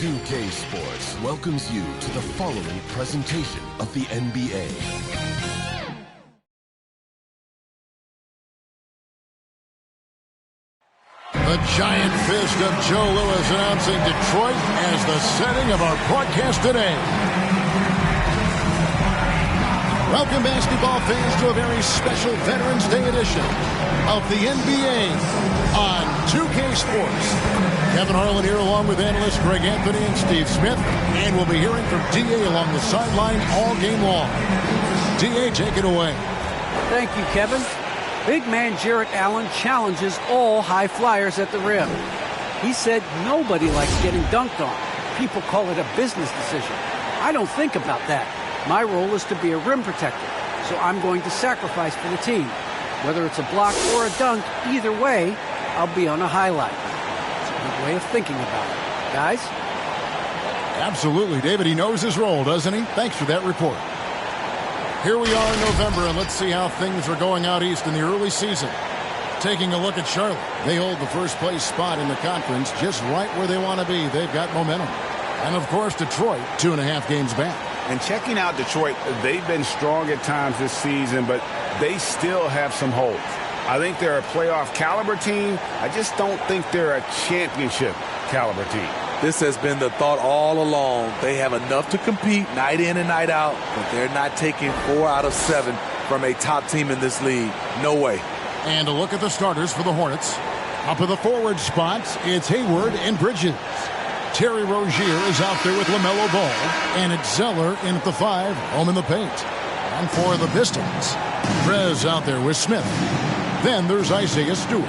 2K Sports welcomes you to the following presentation of the NBA. The giant fist of Joe Louis announcing Detroit as the setting of our broadcast today. Welcome, basketball fans, to a very special Veterans Day edition of the NBA on 2K Sports. Kevin Harlan here along with analysts Greg Anthony and Steve Smith. And we'll be hearing from D.A. along the sideline all game long. D.A., take it away. Thank you, Kevin. Big man Jarrett Allen challenges all high flyers at the rim. He said nobody likes getting dunked on. People call it a business decision. I don't think about that. My role is to be a rim protector, so I'm going to sacrifice for the team. Whether it's a block or a dunk, either way, I'll be on a highlight. It's a good way of thinking about it. Guys? Absolutely, David. He knows his role, doesn't he? Thanks for that report. Here we are in November, and let's see how things are going out east in the early season. Taking a look at Charlotte. They hold the first place spot in the conference just right where they want to be. They've got momentum. And, of course, Detroit, 2.5 games back. And checking out Detroit, they've been strong at times this season, but they still have some holes. I think they're a playoff caliber team. I just don't think they're a championship caliber team. This has been the thought all along. They have enough to compete night in and night out, but they're not taking 4 out of 7 from a top team in this league. No way. And a look at the starters for the Hornets. Up in the forward spots, it's Hayward and Bridges. Terry Rozier is out there with LaMelo Ball. And it's Zeller in at the 5, home in the paint. And for the Pistons, Prez out there with Smith. Then there's Isaiah Stewart.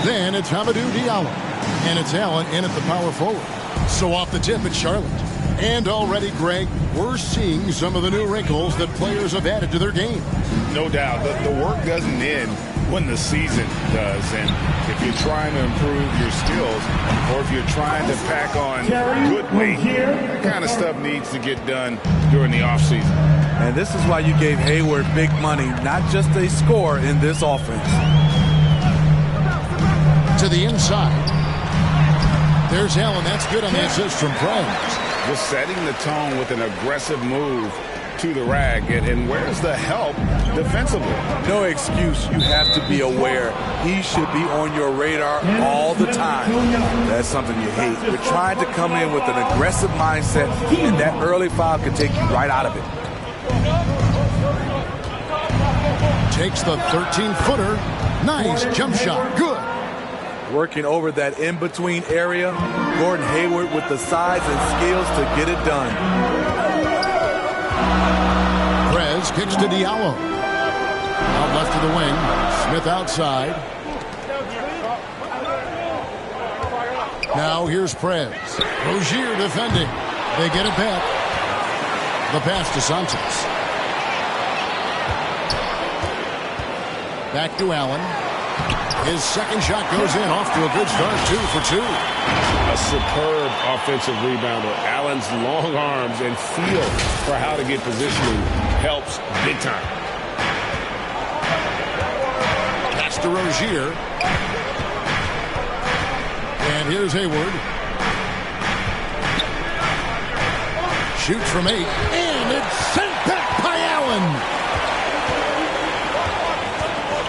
Then it's Hamidou Diallo. And it's Allen in at the power forward. So off the tip, it's Charlotte. And already, Greg, we're seeing some of the new wrinkles that players have added to their game. No doubt. The work doesn't end when the season does. And if you're trying to improve your skills or if you're trying to pack on good weight, that kind of stuff needs to get done during the offseason. And this is why you gave Hayward big money, not just a score in this offense. To the inside. There's Allen. That's good on the assist from Prez. Just setting the tone with an aggressive move to the rag. And where's the help defensively? No excuse. You have to be aware. He should be on your radar all the time. That's something you hate. You're trying to come in with an aggressive mindset, and that early foul can take you right out of it. Takes the 13-footer. Nice jump shot. Good. Working over that in-between area. Gordon Hayward with the size and skills to get it done. Prez kicks to Diallo. Out left to the wing. Smith outside. Now here's Prez. Rozier defending. They get it back. The pass to Santos. Back to Allen. His second shot goes in, off to a good start, 2 for 2. A superb offensive rebounder. Allen's long arms and feel for how to get positioning helps big time. Pass to Rozier. And here's Hayward. Shoots from 8. And it's sent back by Allen.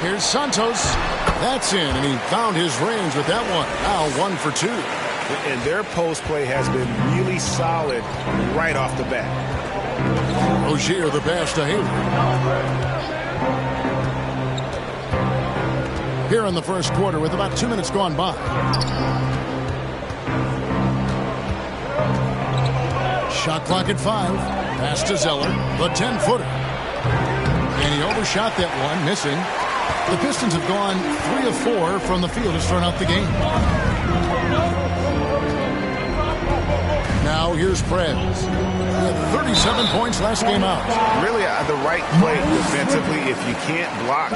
Here's Santos. That's in, and he found his range with that one. Now 1 for 2. And their post play has been really solid right off the bat. Rozier the pass to Hayward. Here in the first quarter with about 2 minutes gone by. Shot clock at 5. Pass to Zeller. The 10-footer. And he overshot that one, missing. The Pistons have gone 3 of 4 from the field to start out the game. Now here's Prez. He had 37 points last game out. Really the right play defensively. If you can't block,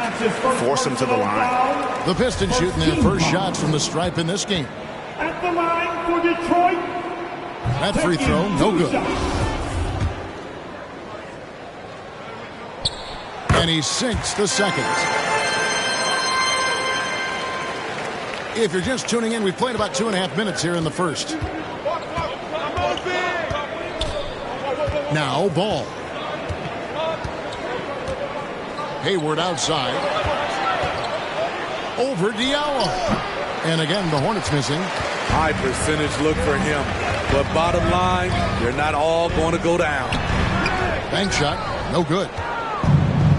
force them to the line. The Pistons shooting their first shots from the stripe in this game. At the line for Detroit. That free throw, no good. And he sinks the second. If you're just tuning in, we've played about 2.5 minutes here in the first. Now ball. Hayward outside. Over Diallo. And again, the Hornets missing. High percentage look for him. But bottom line, they're not all going to go down. Bank shot, no good.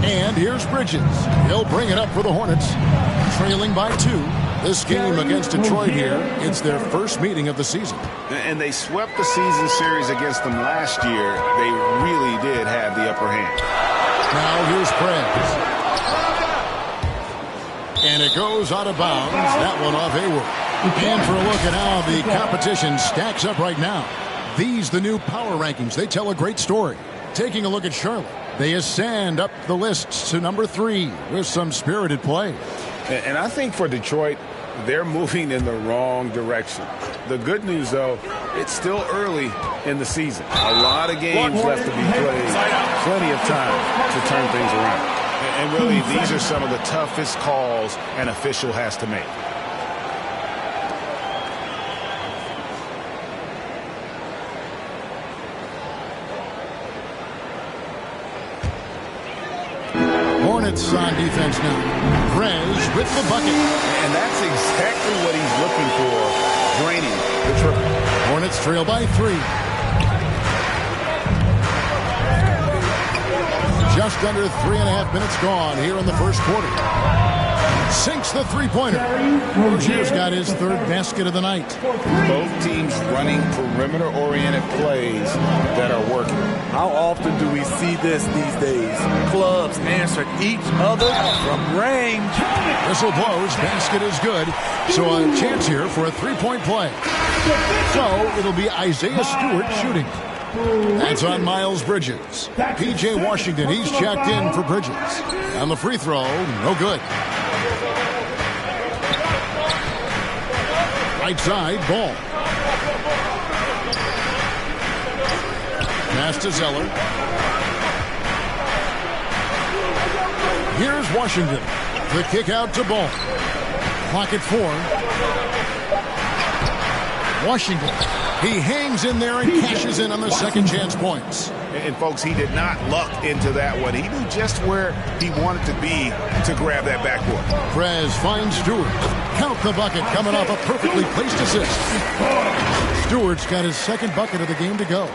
And here's Bridges. He'll bring it up for the Hornets. Trailing by 2. This game against Detroit here, it's their first meeting of the season. And they swept the season series against them last year. They really did have the upper hand. Now here's Prez. And it goes out of bounds. That one off Hayward. And for a look at how the competition stacks up right now. These, the new power rankings, they tell a great story. Taking a look at Charlotte, they ascend up the lists to number 3 with some spirited play. And I think for Detroit, they're moving in the wrong direction. The good news, though, it's still early in the season. A lot of games left to be played. Plenty of time to turn things around. And really, these are some of the toughest calls an official has to make. Hornets on defense now. Prez with the bucket. And that's exactly what he's looking for, draining the triple. Hornets trail by 3. Just under 3.5 minutes gone here in the first quarter. Sinks the three-pointer. Rozier's got his 3rd basket of the night. Both teams running perimeter-oriented plays that are working. How often do we see this these days? Clubs answer each other from range. Whistle blows. Basket is good. So a chance here for a 3-point play. So it'll be Isaiah Stewart shooting. That's on Miles Bridges. P.J. Washington, he's checked in for Bridges. On the free throw, no good. Right side, ball. Pass to Zeller. Here's Washington. The kick out to Ball. Clock at 4. Washington. He hangs in there and cashes in on the second chance points. And folks, he did not luck into that one. He knew just where he wanted to be to grab that backboard. Prez finds Stewart. Count the bucket coming off a perfectly placed assist. Stewart's got his 2nd bucket of the game to go.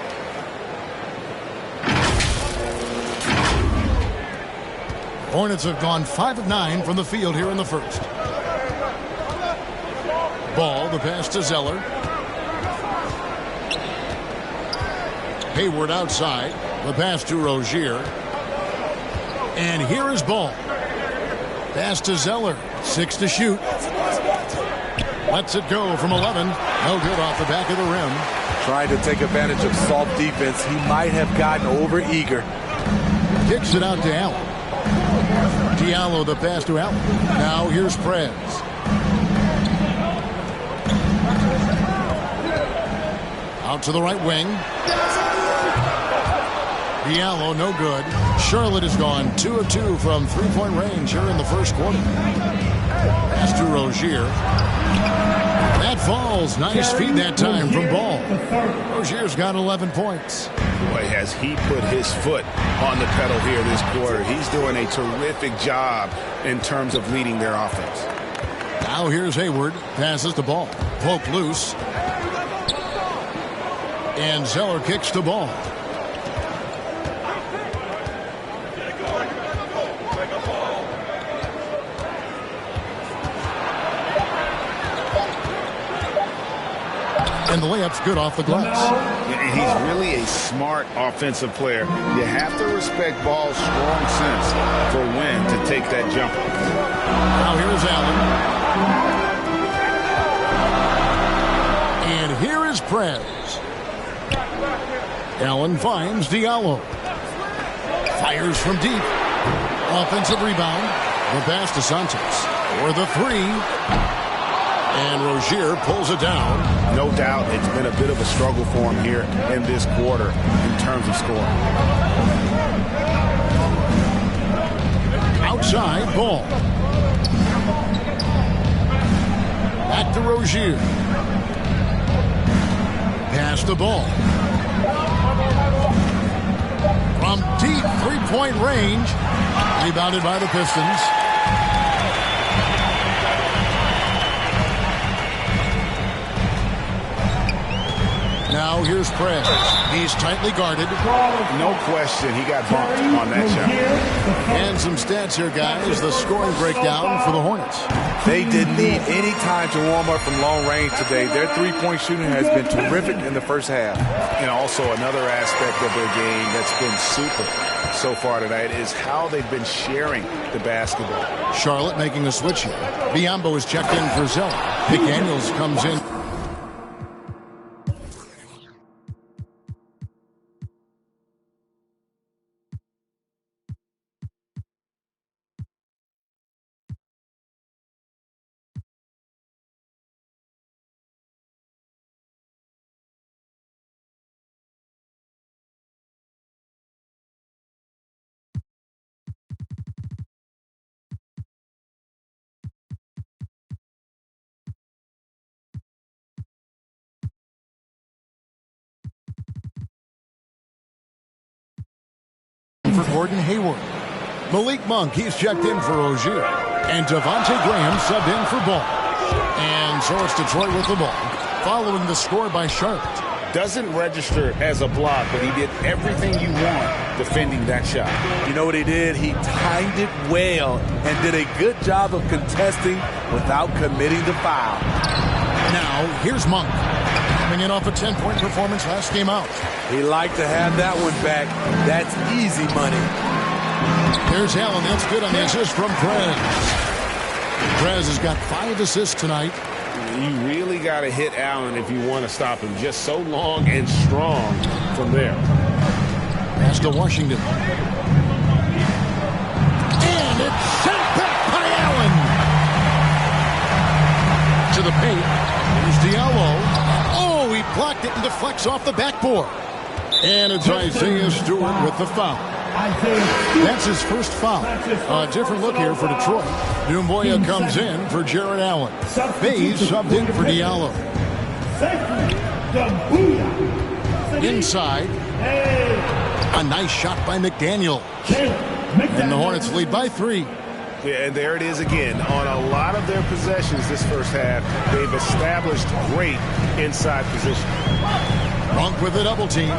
Hornets have gone 5 of 9 from the field here in the first. Ball, the pass to Zeller. Hayward outside. The pass to Rozier. And here is Ball. Pass to Zeller. 6 to shoot. Lets it go from 11. No good off the back of the rim. Trying to take advantage of soft defense. He might have gotten over-eager. Kicks it out to Allen. Diallo the pass to Allen. Now here's Prez. Out to the right wing. Diallo, no good. Charlotte has gone 2 of 2 from 3-point range here in the first quarter. Pass to Rozier. That falls. Nice feed that time from Ball. Rozier's got 11 points. Boy, has he put his foot on the pedal here this quarter. He's doing a terrific job in terms of leading their offense. Now here's Hayward. Passes the ball. Poked loose. And Zeller kicks the ball. And the layup's good off the glass. He's really a smart offensive player. You have to respect Ball's strong sense for when to take that jumper. Now here's Allen. And here is Prez. Allen finds Diallo. Fires from deep. Offensive rebound. The pass to Santos. For the 3. And Rozier pulls it down. No doubt it's been a bit of a struggle for him here in this quarter in terms of scoring. Outside, Ball. Back to Rozier. Pass the ball. from deep three-point range. Rebounded by the Pistons. Now here's Prez. He's tightly guarded. No question, he got bumped on that shot. And some stats here, guys. The scoring breakdown for the Hornets. They didn't need any time to warm up from long range today. Their three-point shooting has been terrific in the first half. And also another aspect of their game that's been super so far tonight is how they've been sharing the basketball. Charlotte making a switch here. Biombo is checked in for Zeller. McDaniels comes in. For Gordon Hayward. Malik Monk, he's checked in for Rozier. And Devontae Graham subbed in for Ball. And so it's Detroit with the ball, following the score by Charlotte. Doesn't register as a block, but he did everything you want defending that shot. You know what he did? He timed it well and did a good job of contesting without committing the foul. Now, here's Monk. Coming in off a 10-point performance last game out. He liked to have that one back. That's easy money. There's Allen. That's good on the assist from Prez. Prez has got 5 assists tonight. You really got to hit Allen if you want to stop him. Just so long and strong from there. Pass to Washington. And it's sent back by Allen. To the paint. Here's Diallo. Oh, he blocked it and deflects off the backboard. And it's Isaiah Stewart with the foul. That's his first foul. A different look here for Detroit. Dumboya comes in for Jared Allen. Bays subbed in for Diallo. Inside. A nice shot by McDaniel. And the Hornets lead by 3. Yeah, and there it is again. On a lot of their possessions this first half, they've established great inside position. Monk with a double team.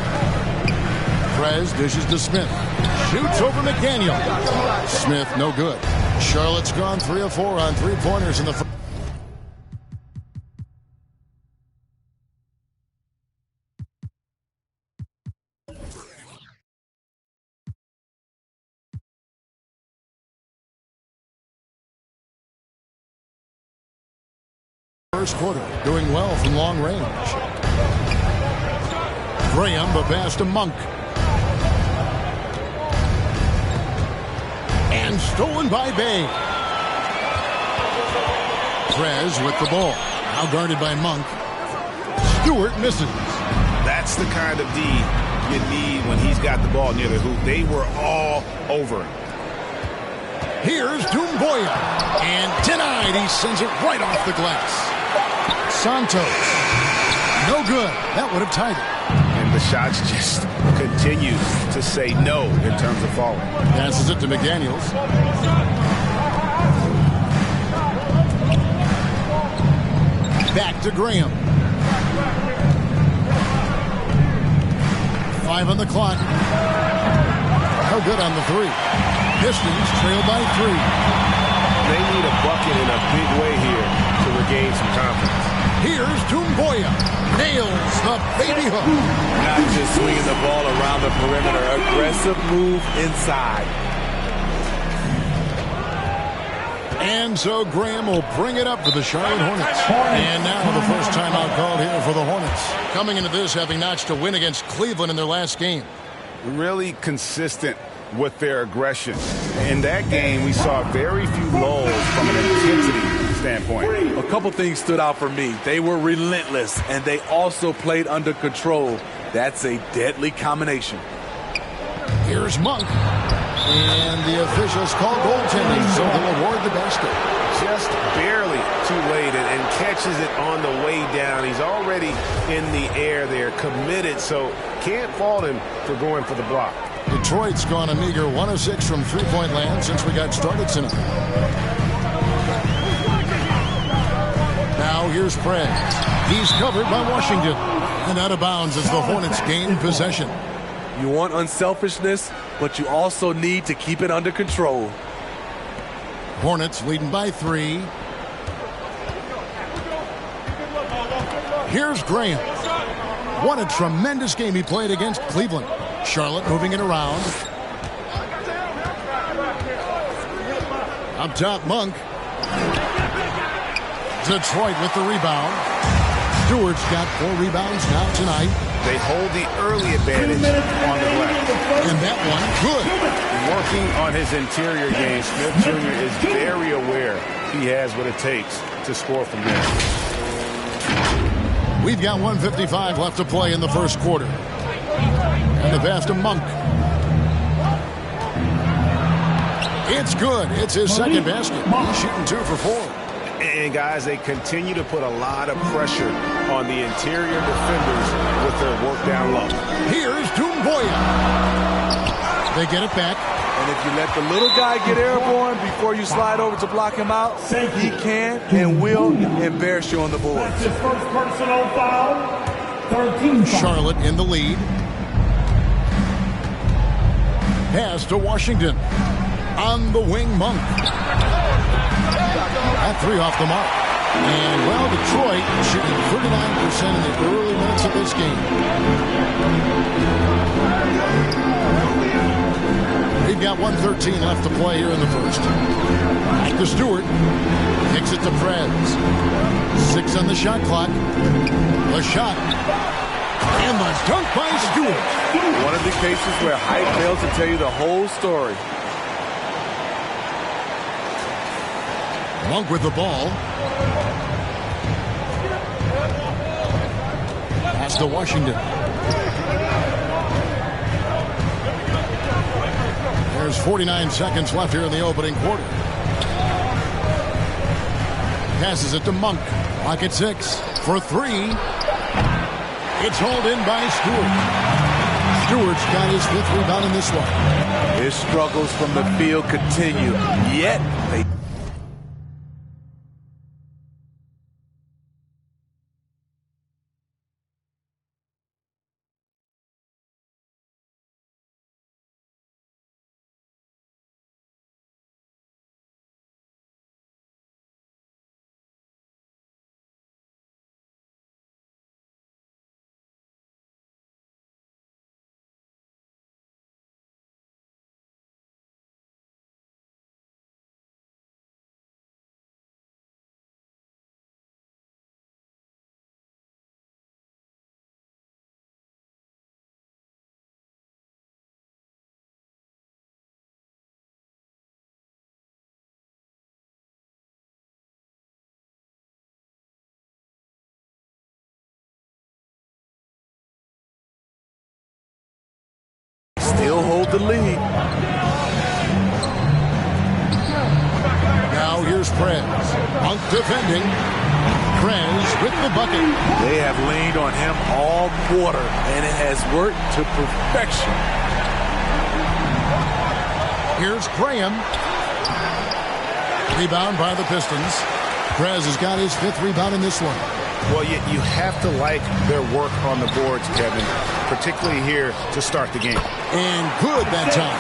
Prez dishes to Smith. Shoots over McDaniel. Smith, no good. Charlotte's gone 3 of 4 on three-pointers in the first quarter. Doing well from long range. Graham, the pass to Monk. And stolen by Bay. Prez with the ball. Now guarded by Monk. Stewart misses. That's the kind of D you need when he's got the ball near the hoop. They were all over him. Here's Dumboya. And denied. He sends it right off the glass. Santos. No good. That would have tied it. And the shots just continue to say no in terms of falling. Passes it to McDaniels. Back to Graham. 5 on the clock. No good on the 3. Pistons trail by 3. They need a bucket in a big way here to regain some confidence. Here's Dumboya. Nails the baby hook. Not just swinging the ball around the perimeter. Aggressive move inside. And so Graham will bring it up for the Charlotte Hornets. And now the first timeout called here for the Hornets. Coming into this having notched a win against Cleveland in their last game. Really consistent with their aggression. In that game, we saw very few lulls from an intensity standpoint. A couple things stood out for me. They were relentless, and they also played under control. That's a deadly combination. Here's Monk. And the officials call goaltending, so they'll award the basket. Just barely too late and catches it on the way down. He's already in the air there, committed, so can't fault him for going for the block. Detroit's gone a meager 1 of 6 from three-point land since we got started tonight. Now here's Prez. He's covered by Washington. And out of bounds as the Hornets gain possession. You want unselfishness, but you also need to keep it under control. Hornets leading by 3. Here's Graham. What a tremendous game he played against Cleveland. Charlotte moving it around. Up top, Monk. Detroit with the rebound. Stewart's got 4 rebounds now tonight. They hold the early advantage on the left. And that one, good. Working on his interior game, Smith Jr. is very aware he has what it takes to score from there. We've got 1:55 left to play in the first quarter. And the pass to Monk. It's good. It's his second basket. He's shooting 2 for 4. And, guys, they continue to put a lot of pressure on the interior defenders with their work down low. Here's Doumbouya. They get it back. And if you let the little guy get airborne before you slide over to block him out, he can and will embarrass you on the board. That's his first personal foul. 13 foul. Charlotte in the lead. Pass to Washington. On the wing, Monk. That 3 off the mark. And, well, Detroit shooting 39% in the early minutes of this game. We've got 1:13 left to play here in the first. Back to Stewart. Kicks it to Prez. 6 on the shot clock. The shot. And the dunk by Stewart. One of the cases where height fails to tell you the whole story. Monk with the ball. Pass to Washington. There's 49 seconds left here in the opening quarter. Passes it to Monk. Clock at 6 for 3. It's hauled in by Stewart. Stewart's got his 5th rebound in this one. His struggles from the field continue, yet they still hold the lead. Now here's Prez. Monk defending. Prez with the bucket. They have leaned on him all quarter, and it has worked to perfection. Here's Graham. Rebound by the Pistons. Prez has got his 5th rebound in this one. Well, you have to like their work on the boards, Kevin, particularly here to start the game. And good that time.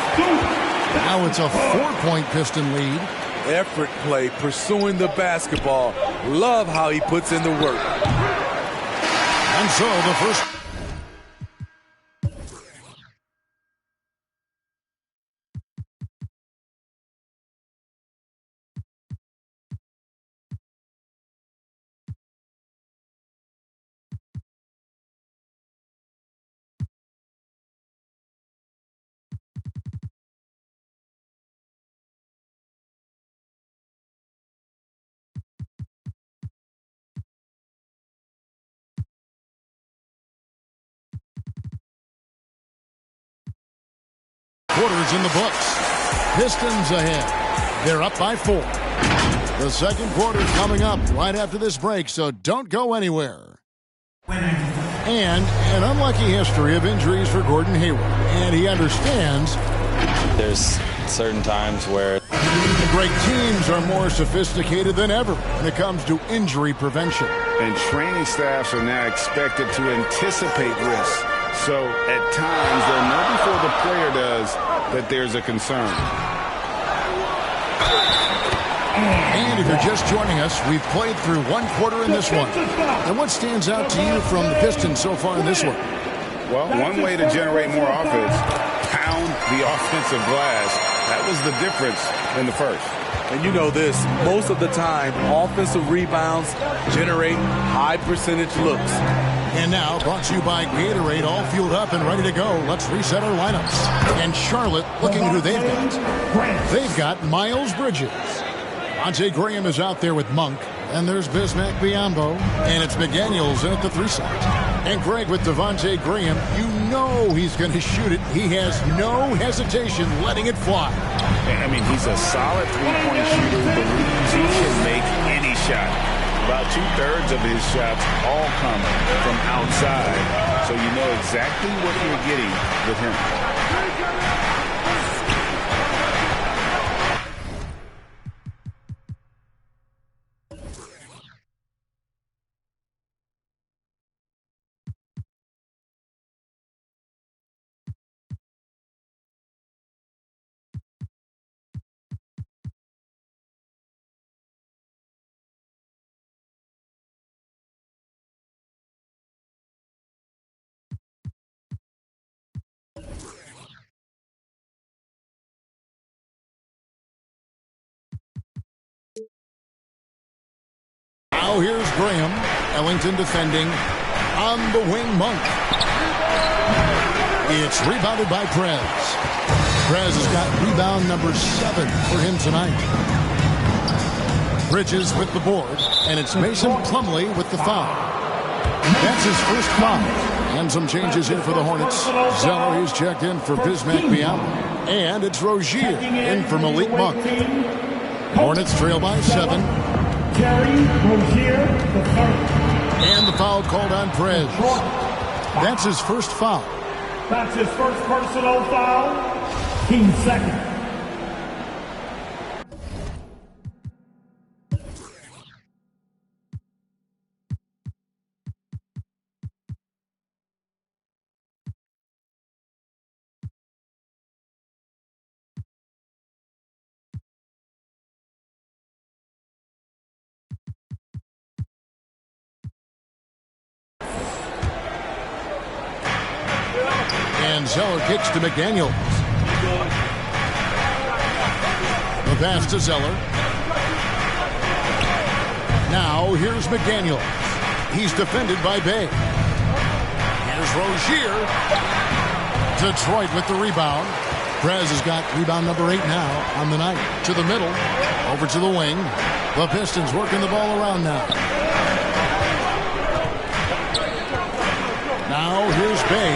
Now it's a 4-point Piston lead. Effort play, pursuing the basketball. Love how he puts in the work. And so the first... quarters in the books. Pistons ahead. They're up by 4. The second quarter is coming up right after this break, so don't go anywhere. Winning. And an unlucky history of injuries for Gordon Hayward. And he understands there's certain times where the great teams are more sophisticated than ever when it comes to injury prevention. And training staffs are now expected to anticipate risks. So at times they'll know before the player does that there's a concern. And if you're just joining us, we've played through one quarter in this one. And what stands out to you from the Pistons so far in this one? Well, one way to generate more offense, pound the offensive glass. That was the difference in the first. And you know this, most of the time, offensive rebounds generate high percentage looks. And now, brought to you by Gatorade, all fueled up and ready to go. Let's reset our lineups. And Charlotte, looking who they've got. They've got Miles Bridges. Devontae Graham is out there with Monk. And there's Bismack Biyombo. And it's McDaniels in at the 3 side. And Greg, with Devontae Graham, you know he's going to shoot it. He has no hesitation letting it fly. I mean, he's a solid three-point shooter who believes he can make any shot. About 2/3 of his shots all come from outside. So you know exactly what you're getting with him. Now here's Graham. Ellington defending. On the wing, Monk. It's rebounded by Prez. Prez has got rebound number 7 for him tonight. Bridges with the board. And it's Mason Plumlee with the foul. That's his first foul. And some changes here for the Hornets. Zeller, he's checked in for Bismack Biyombo. And it's Rozier in for Malik Monk. Hornets trail by 7. Rozier, the 3rd. And the foul called on Prez. That's his first foul. That's his first personal foul. Team second. And Zeller kicks to McDaniels. The pass to Zeller. Now here's McDaniels. He's defended by Bay. Here's Rozier. Detroit with the rebound. Prez has got rebound number 8 now on the night. To the middle. Over to the wing. The Pistons working the ball around now. Now here's Bay.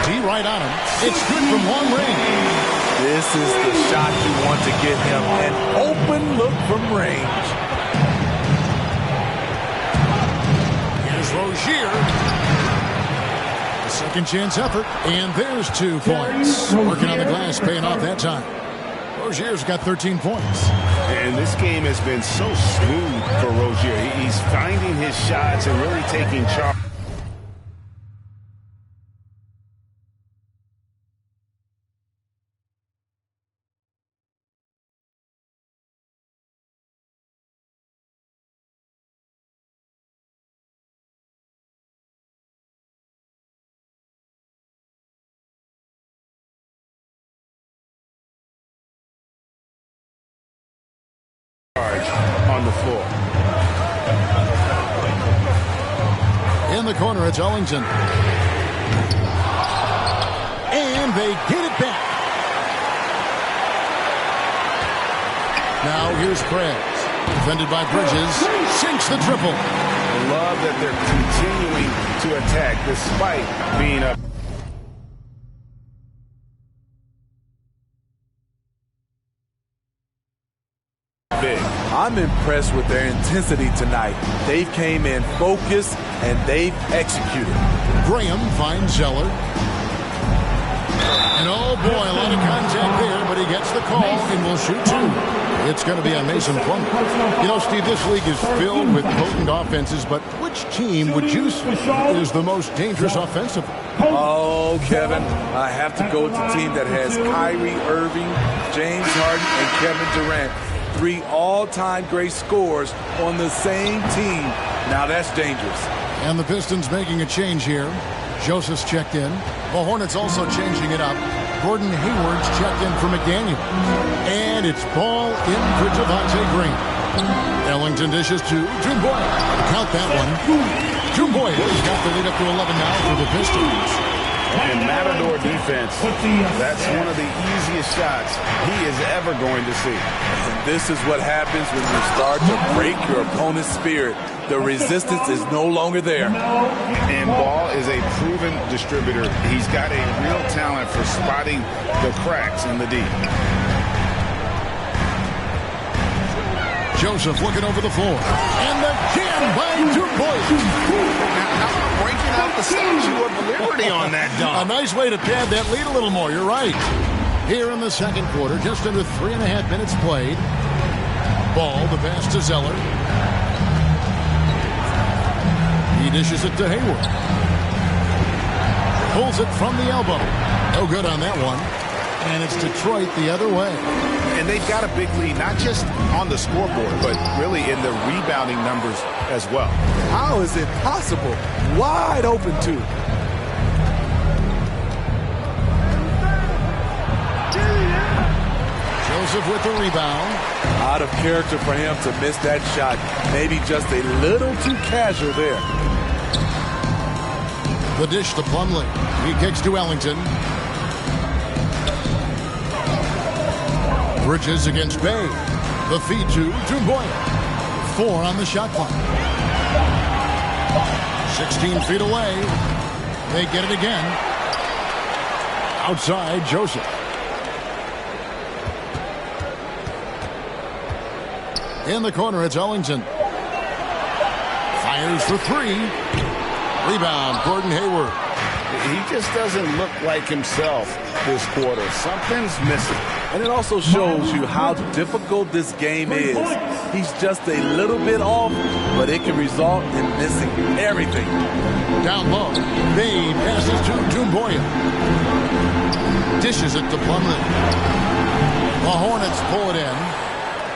D right on him. It's good from long range. This is the shot you want to get him. An open look from range. Here's Rozier. A second chance effort. And there's 2 points. Working on the glass, paying off that time. Rozier's got 13 points. And this game has been so smooth for Rozier. He's finding his shots and really taking charge. On the floor. In the corner, it's Ellington. And they get it back. Now here's Prez. Defended by Bridges. Sinks the triple. I love that they're continuing to attack despite being up. Big. I'm impressed with their intensity tonight. They came in focused and they've executed. Graham finds Zeller. And oh boy, a lot of contact there, but he gets the call and will shoot two. It's going to be on Mason Plumlee. You know, Steve, this league is filled with potent offenses, but which team would you say is the most dangerous offensively? Oh, Kevin, I have to go with the team that has Kyrie Irving, James Harden, and Kevin Durant. 3 all-time great scorers on the same team. Now that's dangerous. And the Pistons making a change here. Joseph's checked in. The Hornets also changing it up. Gordon Hayward's checked in for McDaniel. And it's ball in for Javonte Green. Ellington dishes to Jumboy. Count that one. Jumboy has got the lead up to 11 now for the Pistons. And Matador defense, that's one of the easiest shots he is ever going to see. And this is what happens when you start to break your opponent's spirit. The resistance is no longer there. And Ball is a proven distributor. He's got a real talent for spotting the cracks in the D. Joseph looking over the floor. And the jam by Jumboy. How about breaking out the Statue of Liberty on that dunk? A nice way to pad that lead a little more. You're right. Here in the second quarter, just under 3.5 minutes played. Ball, the pass to Zeller. He dishes it to Hayward. Pulls it from the elbow. No good on that one. And it's Detroit the other way. And they've got a big lead, not just on the scoreboard, but really in the rebounding numbers as well. How is it possible? Wide open, too. Joseph with the rebound. Out of character for him to miss that shot. Maybe just a little too casual there. The dish to Plumlee. He kicks to Ellington. Bridges against Bay. The feed to Jumboy. 4 on the shot clock. 16 feet away. They get it again. Outside, Joseph. In the corner, it's Ellington. Fires for 3. Rebound, Gordon Hayward. He just doesn't look like himself this quarter. Something's missing. And it also shows you how difficult this game is. He's just a little bit off, but it can result in missing everything. Down low, Bay passes to Jumboy. Dishes it to Plumlee. The Hornets pull it in.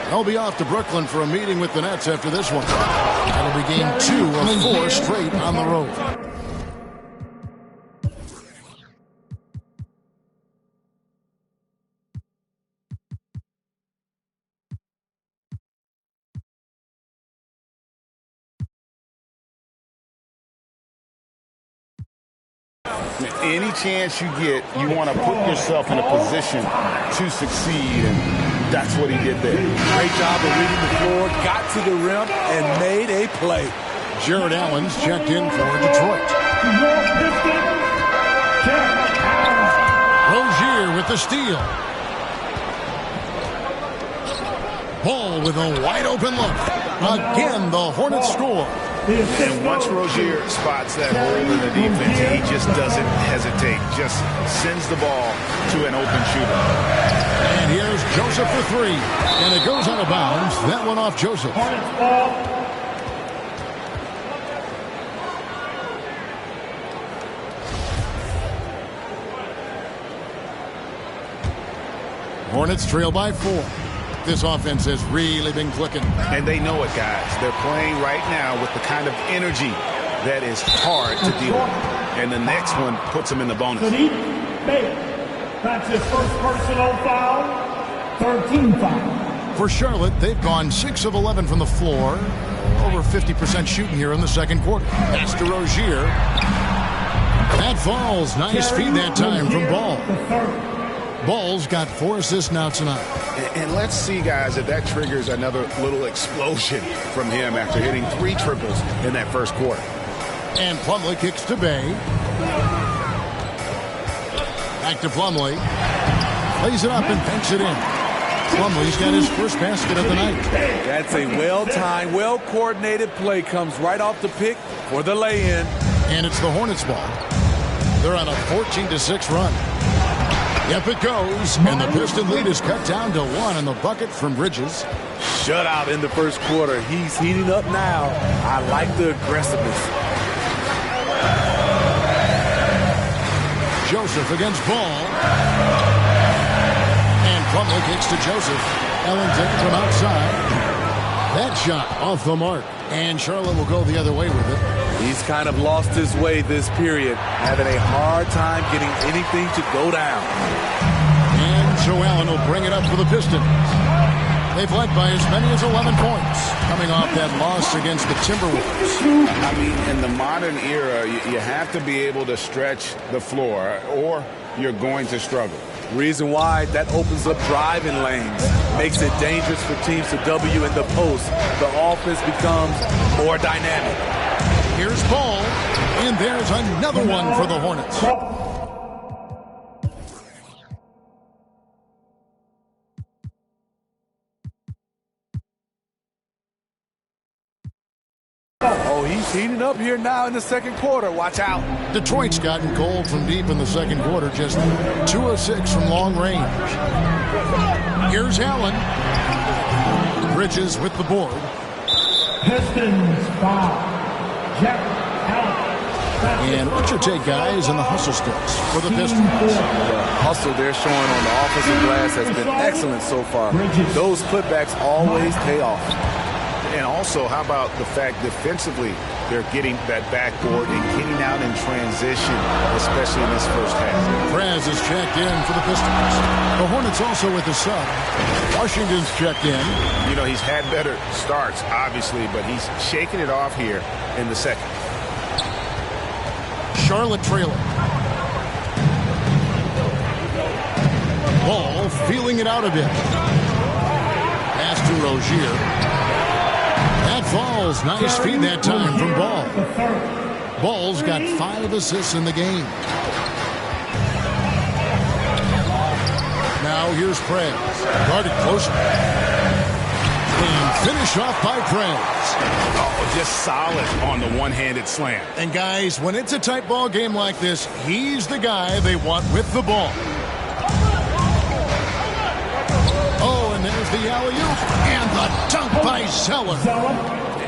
They'll be off to Brooklyn for a meeting with the Nets after this one. That'll be game 2 of 4 straight on the road. Any chance you get, you want to put yourself in a position to succeed, and that's what he did there. Great job of reading the floor, got to the rim, and made a play. Jared Allen's checked in for Detroit. Rozier with the steal. Ball with a wide open look. Again, the Hornets score. And once Rozier spots that hole in the defense, he just doesn't hesitate. Just sends the ball to an open shooter. And here's Joseph for 3. And it goes out of bounds. That one off Joseph. Hornets trail by 4. This offense has really been clicking. And they know it, guys. They're playing right now with the kind of energy that is hard to deal with. And the next one puts them in the bonus. That's his first personal foul. 13 foul. For Charlotte, they've gone 6 of 11 from the floor. Over 50% shooting here in the second quarter. Pass to Rozier. That falls. Nice feed that time from Ball. Ball's got 4 assists now tonight. And let's see, guys, if that triggers another little explosion from him after hitting 3 triples in that first quarter. And Plumlee kicks to Bay. Back to Plumlee. Plays it up and banks it in. Plumlee's got his first basket of the night. That's a well-timed, well-coordinated play. Comes right off the pick for the lay-in. And it's the Hornets ball. They're on a 14-6 run. Yep, it goes. And the Piston lead is cut down to 1 on the bucket from Bridges. Shutout in the first quarter. He's heating up now. I like the aggressiveness. Joseph against Ball. And Plumlee kicks to Joseph. Ellington from outside. That shot off the mark. And Charlotte will go the other way with it. He's kind of lost his way this period, having a hard time getting anything to go down. And Joe Allen will bring it up for the Pistons. They've led by as many as 11 points, coming off that loss against the Timberwolves. I mean, in the modern era, you have to be able to stretch the floor, or you're going to struggle. Reason why, that opens up driving lanes, makes it dangerous for teams to W in the post. The offense becomes more dynamic. Here's Ball, and there's another one for the Hornets. Oh, he's heating up here now in the second quarter. Watch out. Detroit's gotten cold from deep in the second quarter, just 2 of 6 from long range. Here's Allen. Bridges with the board. Pistons foul. Jack Allen. And what's your take, guys, on the hustle sticks for the Pistons? The hustle they're showing on the offensive glass has been excellent so far. Those putbacks always pay off. And also, how about the fact defensively they're getting that backboard and getting out in transition, especially in this first half. Prez is checked in for the Pistons. The Hornets also with the sub. Washington's checked in. You know, he's had better starts, obviously, but he's shaking it off here in the second. Charlotte trailing. Ball feeling it out a bit. Pass to Rozier. That falls. Nice feed that time from Ball. Ball's got 5 assists in the game. Now here's Prez. Guarded closer. And finish off by Prez. Oh, just solid on the one-handed slam. And guys, when it's a tight ball game like this, he's the guy they want with the ball. Oh, and there's the alley-oop. And the dunk by Zeller.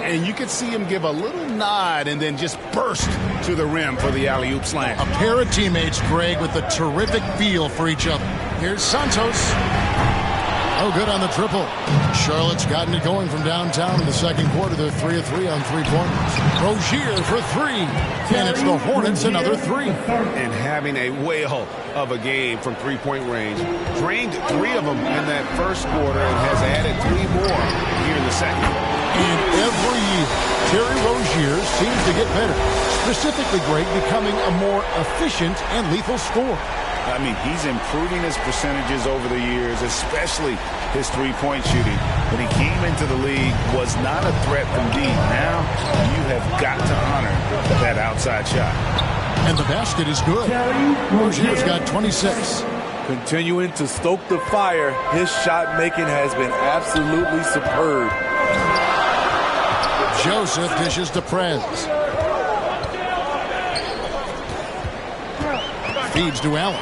And you could see him give a little nod and then just burst to the rim for the alley-oop slam. A pair of teammates, Greg, with a terrific feel for each other. Here's Santos. Oh, good on the triple. Charlotte's gotten it going from downtown in the second quarter. They're 3 of 3 on three-pointers. Rozier for 3. And it's the Hornets another 3. And having a whale of a game from three-point range. Drained 3 of them in that first quarter and has added 3 more here in the second. And every year, Terry Rozier seems to get better. Specifically, Greg, becoming a more efficient and lethal scorer. I mean, he's improving his percentages over the years, especially his three-point shooting. When he came into the league, was not a threat from deep. Now, you have got to honor that outside shot. And the basket is good. Rozier's got 26. Continuing to stoke the fire, his shot making has been absolutely superb. Joseph dishes to Prez. Feeds to Allen.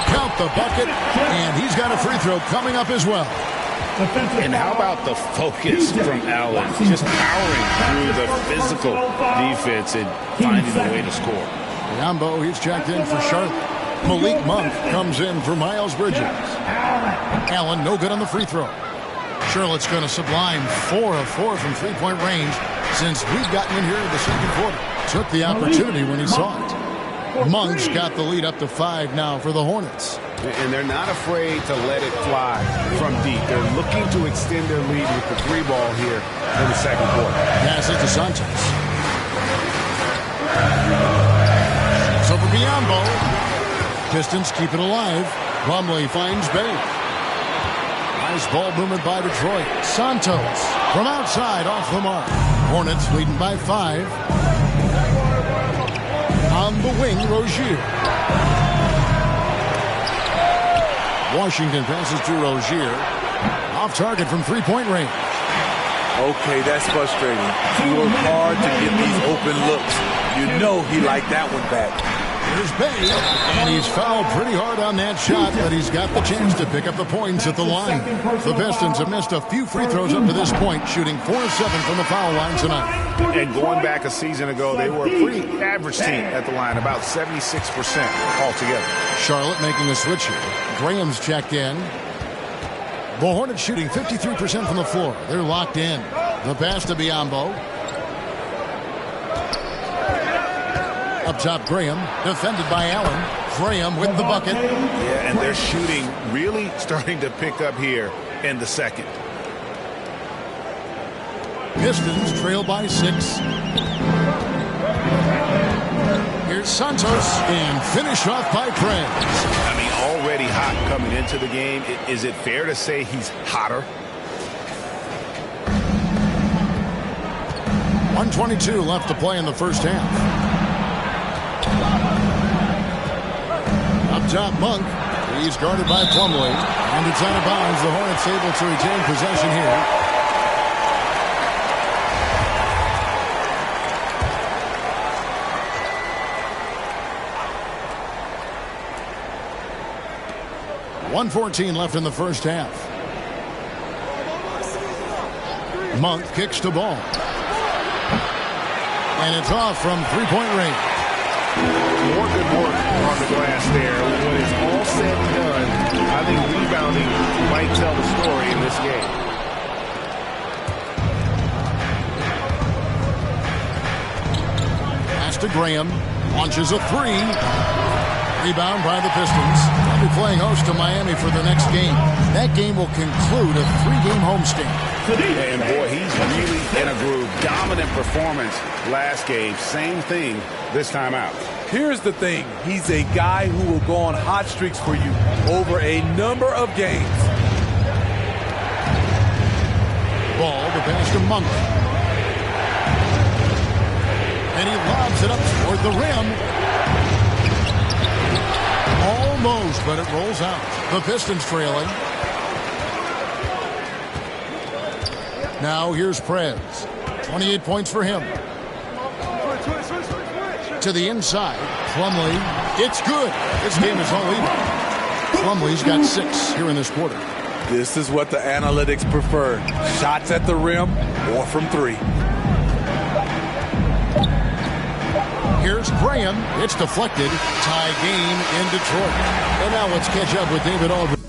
Count the bucket, and he's got a free throw coming up as well. And how about the focus from Allen? Just powering through the physical defense and finding a way to score. Yambo, he's checked in for Charlotte. Malik Monk comes in for Miles Bridges. Allen, no good on the free throw. Charlotte's going to sublime 4 of 4 from three-point range since we've gotten in here in the second quarter. Took the opportunity when he saw it. Monk's got the lead up to 5 now for the Hornets. And they're not afraid to let it fly from deep. They're looking to extend their lead with the 3 ball here in the second quarter. Pass it to Santos. So for Biombo, Pistons keep it alive. Plumlee finds Bay. Nice ball movement by Detroit. Santos from outside off the mark. Hornets leading by 5. On the wing, Rozier. Washington passes to Rozier. Off target from three-point range. Okay, that's frustrating. He worked hard to get these open looks. You know he liked that one back. Here's Bay, and he's fouled pretty hard on that shot, but he's got the chance to pick up the points at the line. The Pistons have missed a few free throws up to this point, shooting 4 of 7 from the foul line tonight. And going back a season ago, they were a pretty average team at the line, about 76% altogether. Charlotte making a switch here. Graham's checked in. The Hornets shooting 53% from the floor. They're locked in. The pass to Biyombo. Up top, Graham, defended by Allen. Graham with the bucket. Yeah, and their shooting really starting to pick up here in the second. Pistons trail by 6. Here's Santos, and finish off by Prez. I mean, already hot coming into the game. Is it fair to say he's hotter? 1:22 left to play in the first half. Up top, Monk. He's guarded by Plumlee. And it's out of bounds. The Hornets able to retain possession here. .114 left in the first half. Monk kicks the ball. And it's off from three-point range. More good work on the glass there. When it's all said and done, I think rebounding might tell the story in this game. Pass to Graham. Launches a three. Rebound by the Pistons. They'll be playing host to Miami for the next game. That game will conclude a 3-game homestand. And boy, he's really in a groove. Dominant performance last game. Same thing this time out. Here's the thing. He's a guy who will go on hot streaks for you over a number of games. Ball, the pass to Monk. And he lobs it up toward the rim. Almost, but it rolls out. The Pistons trailing. Now here's Prez. 28 points for him. To the inside. Plumlee. It's good. This game is all even. Plumlee's got 6 here in this quarter. This is what the analytics prefer. Shots at the rim or from 3. Here's Graham. It's deflected. Tie game in Detroit. And now let's catch up with David Aldridge.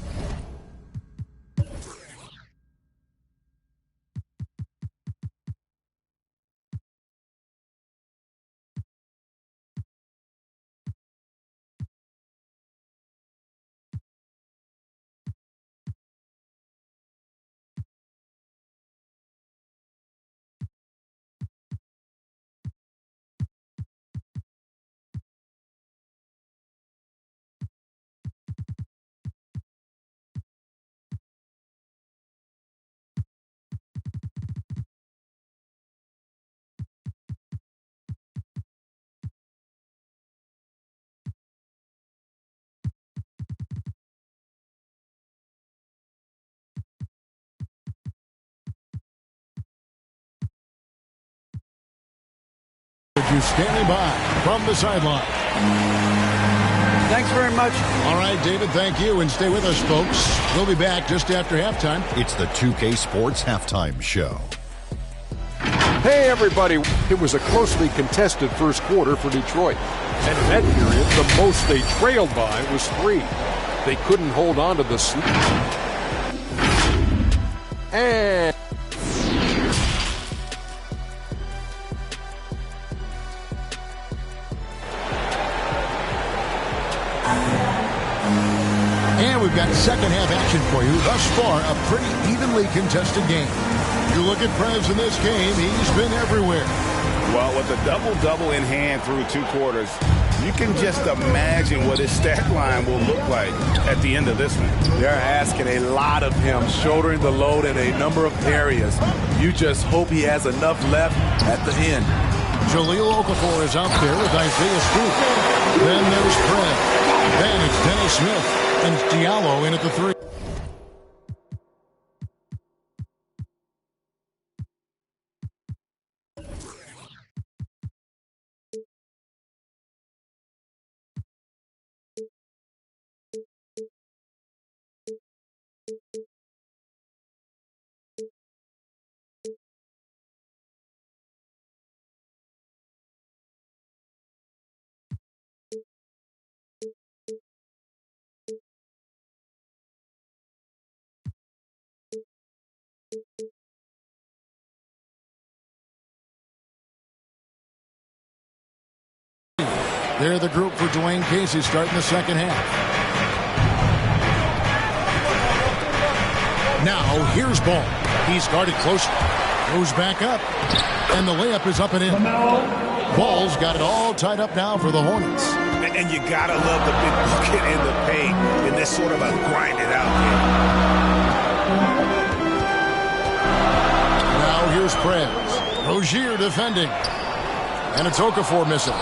You standing by from the sideline. Thanks very much. All right, David, thank you. And stay with us, folks. We'll be back just after halftime. It's the 2K Sports Halftime Show. Hey, everybody. It was a closely contested first quarter for Detroit. And in that period, the most they trailed by was 3. They couldn't hold on to the and we've got second half action for you. Thus far, a pretty evenly contested game. You look at Prez in this game, he's been everywhere. Well, with a double-double in hand through 2 quarters, you can just imagine what his stat line will look like at the end of this one. They're asking a lot of him, shouldering the load in a number of areas. You just hope he has enough left at the end. Jahlil Okafor is out there with Isaiah Stewart. Then there's Prez. Then it's Dennis Smith. And it's Diallo in at the 3. They're the group for Dwayne Casey starting the second half. Now, here's Ball. He's guarded close. Goes back up. And the layup is up and in. Ball's got it all tied up now for the Hornets. And you got to love the big bucket and the paint in this sort of a grinded out game. Now, here's Prez. Rozier defending. And it's Okafor missing.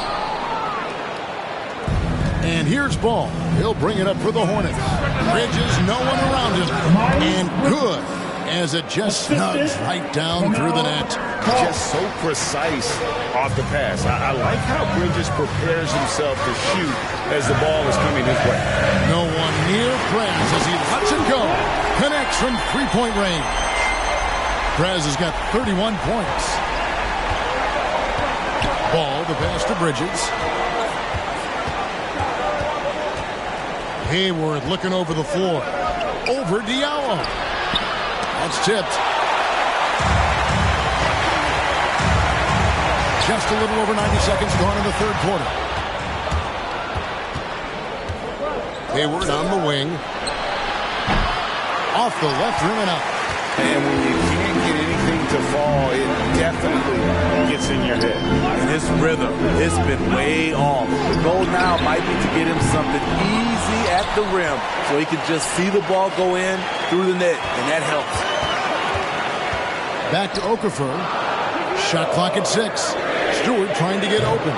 And here's Ball. He'll bring it up for the Hornets. Bridges, no one around him. And good, as it just snugs right down through the net. Just so precise off the pass. I like how Bridges prepares himself to shoot as the ball is coming his way. No one near Prez as he lets it go. Connects from three-point range. Prez has got 31 points. Ball, the pass to Bridges. Hayward looking over the floor. Over Diallo. That's tipped. Just a little over 90 seconds gone in the third quarter. Hayward on the wing. Off the left rim and out. And when you can't get anything to fall, it definitely gets in your head. And his rhythm has been way off. The goal now might be to get him something easy at the rim so he can just see the ball go in through the net, and that helps. Back to Okafor. Shot clock at 6. Stewart trying to get open.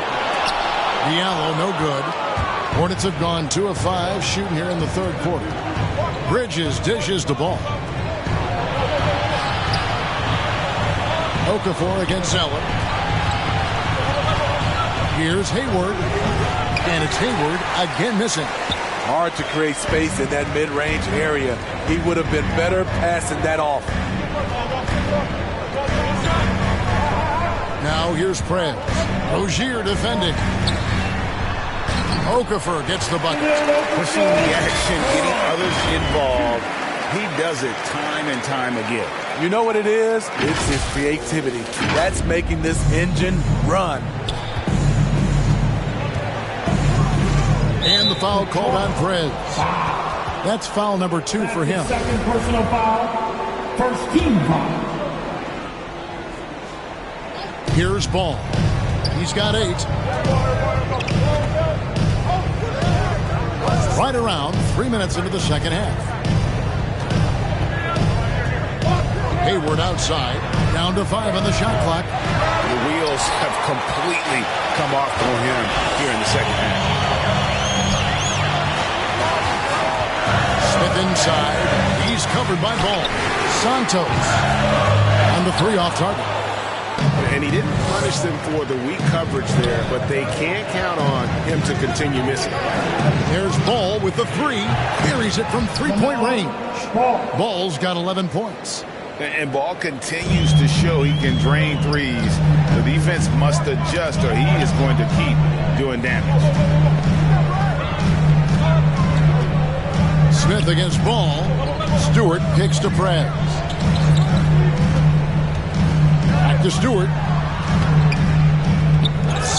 Diallo, no good. Hornets have gone 2 of 5 shooting here in the third quarter. Bridges dishes the ball. Okafor against Zeller. Here's Hayward. And it's Hayward again missing. Hard to create space in that mid-range area. He would have been better passing that off. Now here's Prez. Rozier defending. Okafor gets the bucket. Pushing the action, getting others involved. He does it time and time again. You know what it is? It's his creativity. That's making this engine run. And the foul called on Prez. That's foul number 2 for him. Second personal foul. First team foul. Here's Ball. He's got 8. Right around 3 minutes into the second half. Hayward outside, down to 5 on the shot clock. The wheels have completely come off for him here in the second half. Smith inside. He's covered by Ball. Santos on the 3 off target. And he didn't punish them for the weak coverage there, but they can't count on him to continue missing. There's Ball with the 3. Carries it from three-point range. Ball's got 11 points. And Ball continues to show he can drain threes. The defense must adjust or he is going to keep doing damage. Smith against Ball. Stewart kicks to Prez. Back to Stewart.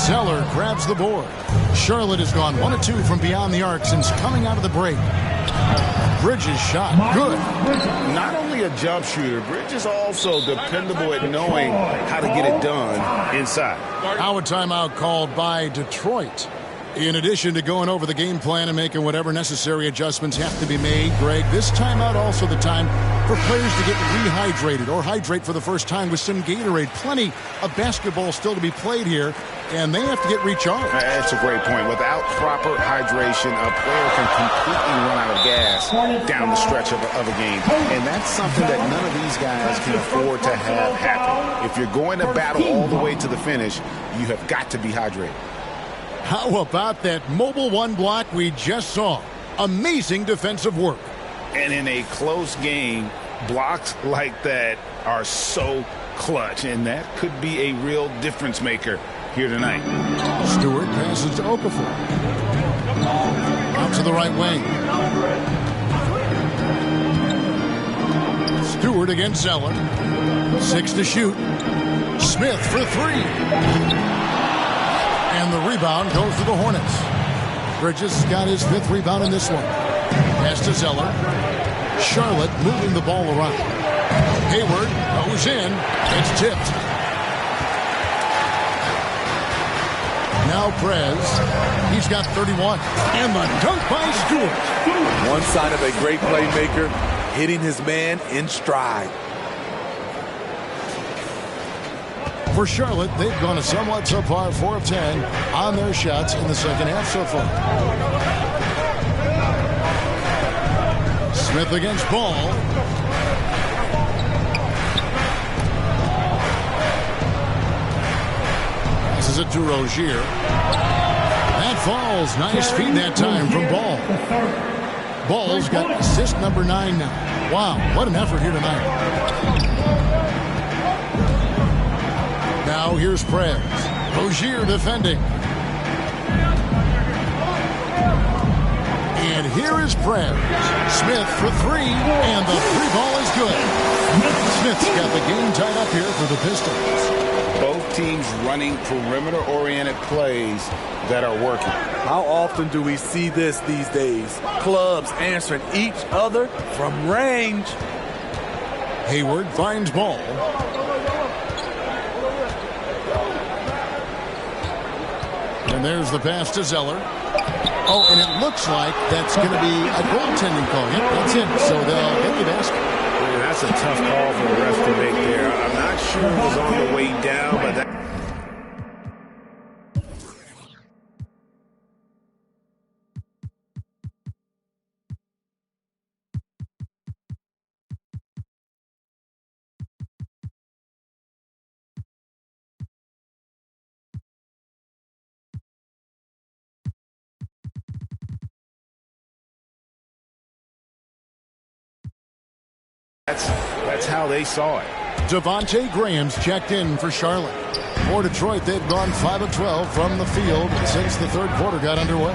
Zeller grabs the board. Charlotte has gone 1 of 2 from beyond the arc since coming out of the break. Bridges shot. Good. Not only a jump shooter, Bridges also dependable at knowing how to get it done inside. Now a timeout called by Detroit. In addition to going over the game plan and making whatever necessary adjustments have to be made, Greg, this timeout also the time for players to get rehydrated or hydrate for the first time with some Gatorade. Plenty of basketball still to be played here, and they have to get recharged. That's a great point. Without proper hydration, a player can completely run out of gas down the stretch of a game. And that's something that none of these guys can afford to have happen. If you're going to battle all the way to the finish, you have got to be hydrated. How about that mobile one block we just saw? Amazing defensive work. And in a close game, blocks like that are so clutch, and that could be a real difference maker here tonight. Stewart passes to Okafor. Out to the right wing. Stewart against Zeller. 6 to shoot. Smith for 3. And the rebound goes to the Hornets. Bridges got his 5th rebound in this one. Pass to Zeller. Charlotte moving the ball around. Hayward goes in. It's tipped. Now Prez. He's got 31. And the dunk by Stewart. One sign of a great playmaker, hitting his man in stride. For Charlotte, they've gone a somewhat subpar 4 of 10 on their shots in the second half so far. Smith against Ball. Passes it to Rozier. That falls. Nice feed that time from Ball. Ball's got assist number 9 now. Wow, what an effort here tonight. Now here's Prez. Rozier defending. And here is Prez. Smith for 3, and the 3 ball is good. Smith's got the game tied up here for the Pistons. Both teams running perimeter-oriented plays that are working. How often do we see this these days? Clubs answering each other from range. Hayward finds Ball. And there's the pass to Zeller. Oh, and it looks like that's going to be a goaltending call. Yep, that's it. So they'll get the basket. Man, that's a tough call for the ref to make there. I'm not sure it was on the way down, but that... That's how they saw it. Devontae Graham's checked in for Charlotte. For Detroit, they've gone 5 of 12 from the field since the third quarter got underway.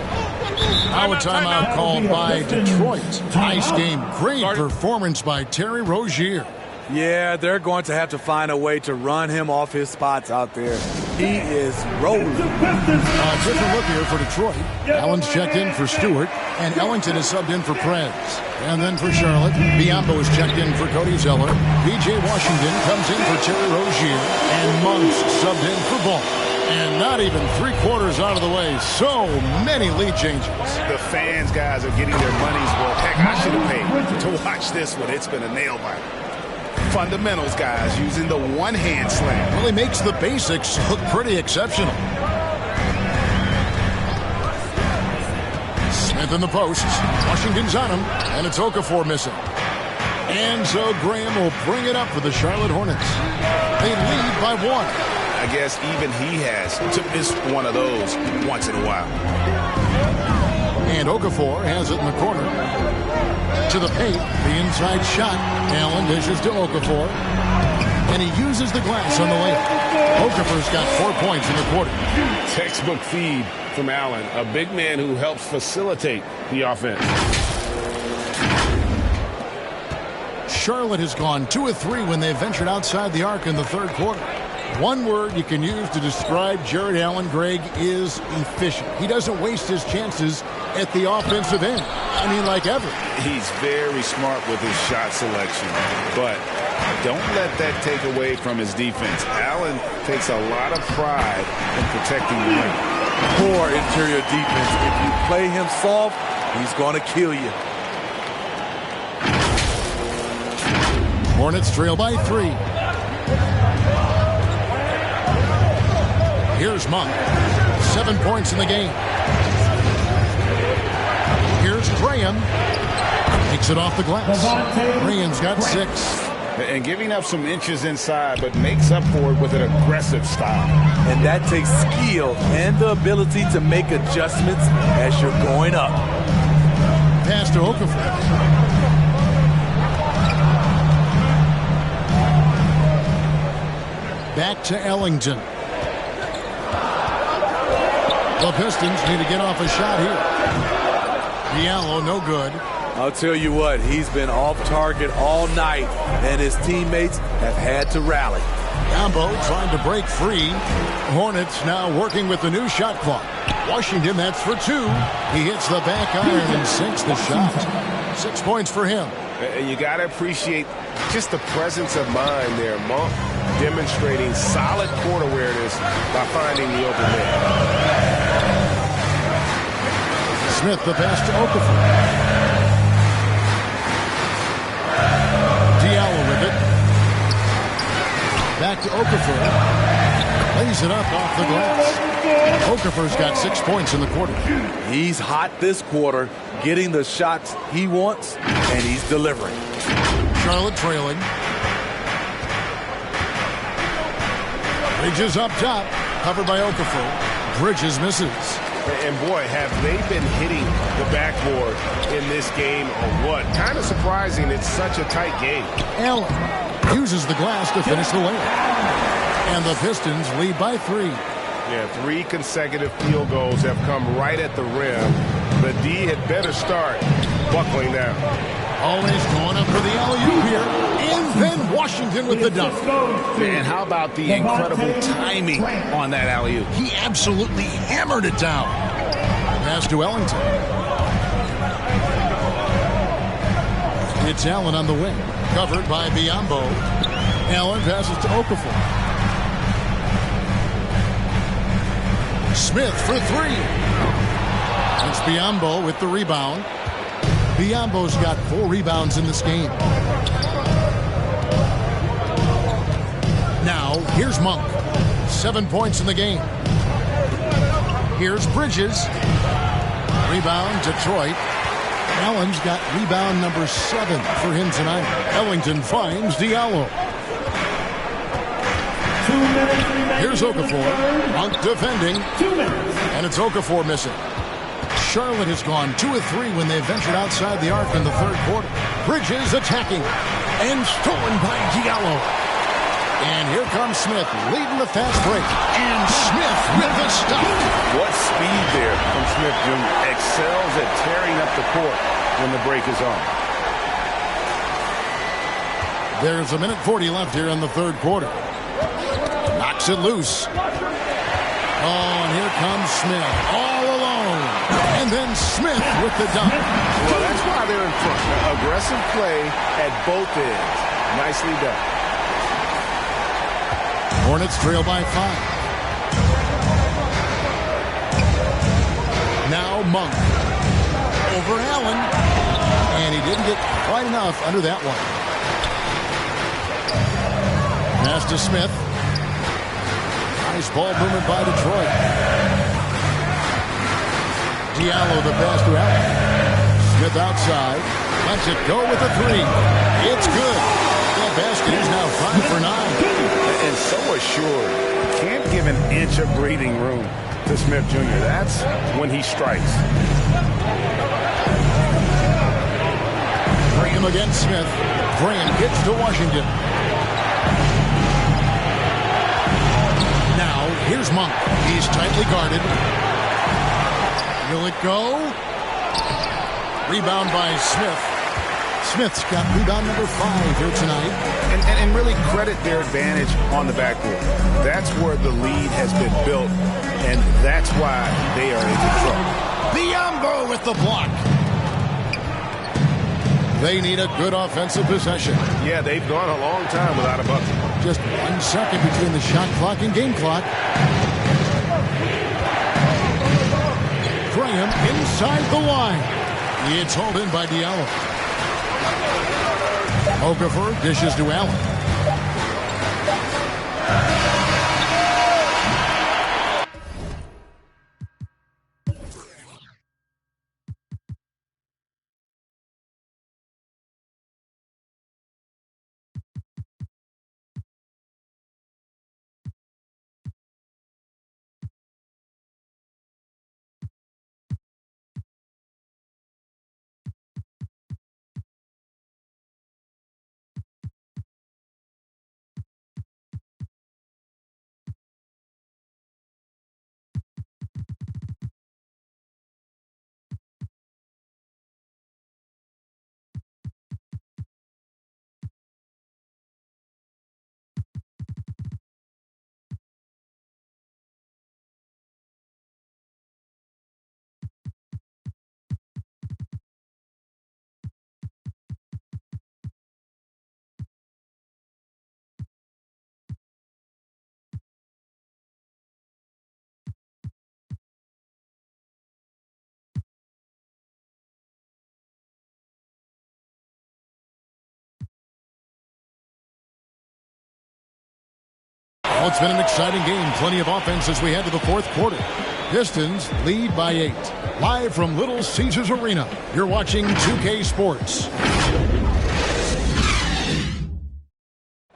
Now a timeout called by Detroit. Nice game. Great performance by Terry Rozier. Yeah, they're going to have to find a way to run him off his spots out there. He is rolling. A different look here for Detroit. Allen's checked in for Stewart, and Ellington is subbed in for Prez. And then for Charlotte, Biombo is checked in for Cody Zeller. B.J. Washington comes in for Terry Rozier, and Monk's subbed in for Ball. And not even 3/4 out of the way. So many lead changes. The fans, guys, are getting their money's worth. Heck, I should have paid to watch this one. It's been a nail-biter. Fundamentals, guys, using the one-hand slam. Well, he makes the basics look pretty exceptional. Smith in the post. Washington's on him, and it's Okafor missing. And so Graham will bring it up for the Charlotte Hornets. They lead by 1. I guess even he has to miss one of those once in a while. And Okafor has it in the corner. To the paint, the inside shot. Allen dishes to Okafor. And he uses the glass on the layup. Okafor's got 4 points in the quarter. Textbook feed from Allen, a big man who helps facilitate the offense. Charlotte has gone 2 of 3 when they ventured outside the arc in the third quarter. One word you can use to describe Jared Allen, Greg, is efficient. He doesn't waste his chances at the offensive end. I mean, like ever. He's very smart with his shot selection, but don't let that take away from his defense. Allen takes a lot of pride in protecting the rim. Poor interior defense. If you play him soft, he's going to kill you. Hornets trail by 3. Here's Monk. 7 points in the game. Here's Graham. Takes it off the glass. Graham's got 6. And giving up some inches inside, but makes up for it with an aggressive style. And that takes skill and the ability to make adjustments as you're going up. Pass to Okafor. Back to Ellington. The Pistons need to get off a shot here. Diallo, no good. I'll tell you what, he's been off target all night, and his teammates have had to rally. Gambo trying to break free. Hornets now working with the new shot clock. Washington, that's for 2. He hits the back iron and sinks the shot. 6 points for him. You got to appreciate just the presence of mind there. Monk demonstrating solid court awareness by finding the open man. Smith, the pass to Okafor. Diallo with it. Back to Okafor. Lays it up off the glass. Okafor's got 6 points in the quarter. He's hot this quarter, getting the shots he wants, and he's delivering. Charlotte trailing. Bridges up top, covered by Okafor. Bridges misses. And boy, have they been hitting the backboard in this game or what? Kind of surprising it's such a tight game. Allen uses the glass to finish the layup. And the Pistons lead by 3. Yeah, 3 consecutive field goals have come right at the rim. The D had better start buckling down. Always going up for the alley-oop here. And then Washington with the dunk. And how about the incredible timing on that alley-oop? He absolutely hammered it down. Pass to Ellington. It's Allen on the wing. Covered by Biyombo. Allen passes to Okafor. Smith for 3. It's Biyombo with the rebound. Biyombo's got 4 rebounds in this game. Now, here's Monk. 7 points in the game. Here's Bridges. Rebound, Detroit. Allen's got rebound number 7 for him tonight. Ellington finds Diallo. 2 minutes remaining. Here's Okafor. Monk defending. 2 minutes. And it's Okafor missing. Charlotte has gone 2 of 3 when they ventured outside the arc in the third quarter. Bridges attacking. And stolen by Diallo. And here comes Smith leading the fast break. And Smith with the stop. What speed there from Smith Jr. Excels at tearing up the court when the break is on. There's 1:40 left here in the third quarter. Knocks it loose. Oh, and here comes Smith all alone. And then Smith with the dunk. Well, that's why they're in front. Aggressive play at both ends. Nicely done. Hornets trail by 5. Now Monk. Over Allen. And he didn't get quite enough under that one. Pass to Smith. Nice ball movement by Detroit. Diallo the pass to Allen. Smith outside. Lets it go with a 3. It's good. That basket is now 5 for 9. And so assured. Can't give an inch of breathing room to Smith Jr. That's when he strikes. Graham against Smith. Graham gets to Washington. Now, here's Monk. He's tightly guarded. Will it go? Rebound by Smith. Smith's got rebound number 5 here tonight. And really credit their advantage on the backcourt. That's where the lead has been built, and that's why they are in control. Biyombo with the block. They need a good offensive possession. Yeah, they've gone a long time without a bucket. Just 1 second between the shot clock and game clock. Graham inside the line. It's hauled in by Diallo. Okafor dishes to Allen. Well, it's been an exciting game. Plenty of offense as we head to the fourth quarter. Pistons lead by 8. Live from Little Caesars Arena, you're watching 2K Sports.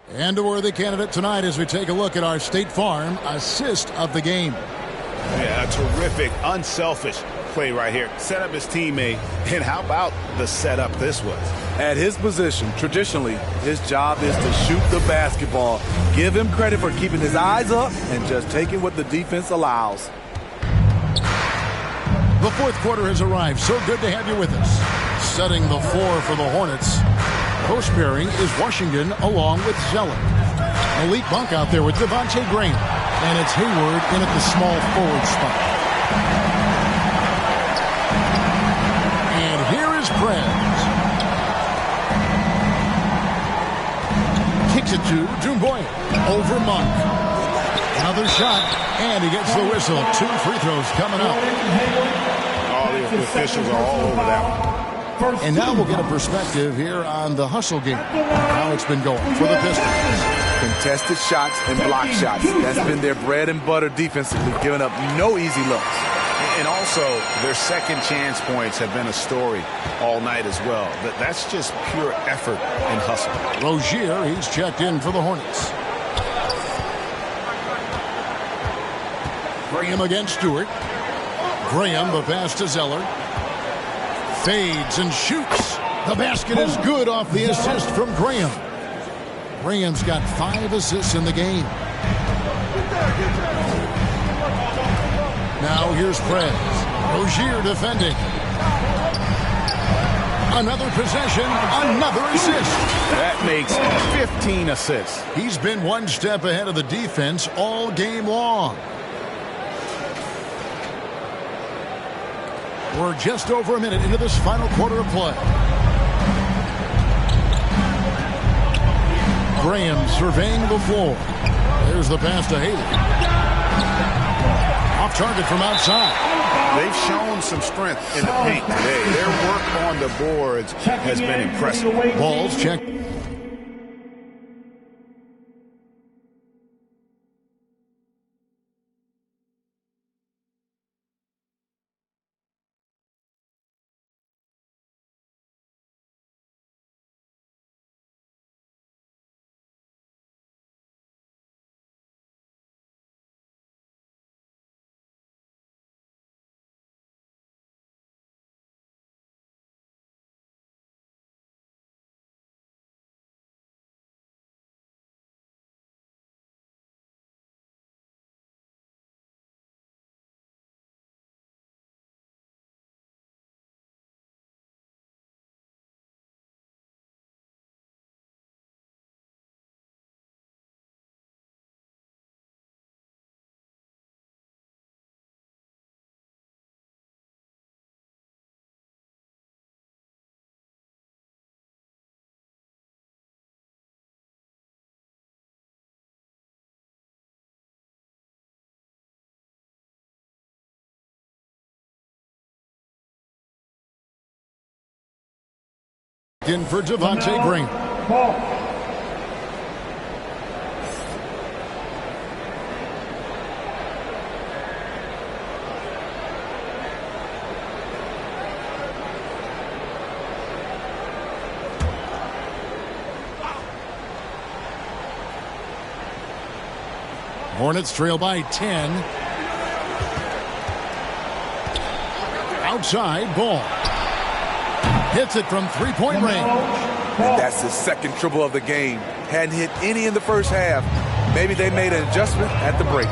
And a worthy candidate tonight as we take a look at our State Farm assist of the game. Yeah, a terrific, unselfish play right here. Set up his teammate, and how about the setup this was? At his position, traditionally, his job is to shoot the basketball. Give him credit for keeping his eyes up and just taking what the defense allows. The fourth quarter has arrived. So good to have you with us. Setting the floor for the Hornets. Post pairing is Washington along with Zeller. Elite bunk out there with Devontae Graham. And it's Hayward in at the small forward spot. And here is Prez. Kicks it to Dumboy. Over Monk. Another shot. And he gets the whistle. 2 free throws coming up. All the officials are all over that one. And now we'll get a perspective here on the hustle game. How it's been going for the Pistons. Contested shots and block shots. That's been their bread and butter defensively, giving up no easy looks. And also, their second chance points have been a story all night as well. That's just pure effort and hustle. Rozier, he's checked in for the Hornets. Graham against Stewart. Graham, the pass to Zeller. Fades and shoots. The basket is good off the assist from Graham. Graham's got 5 assists in the game. Now here's Prez. Rozier defending. Another possession, another assist. That makes 15 assists. He's been one step ahead of the defense all game long. We're just over a minute into this final quarter of play. Graham surveying the floor. There's the pass to Haley. Off target from outside. They've shown some strength in the paint today. Their work on the boards has been impressive. Balls checked. In for Devontae Green. Ball. Hornets trail by 10. Outside, Ball. Hits it from three-point range. And that's his second triple of the game. Hadn't hit any in the first half. Maybe they made an adjustment at the break.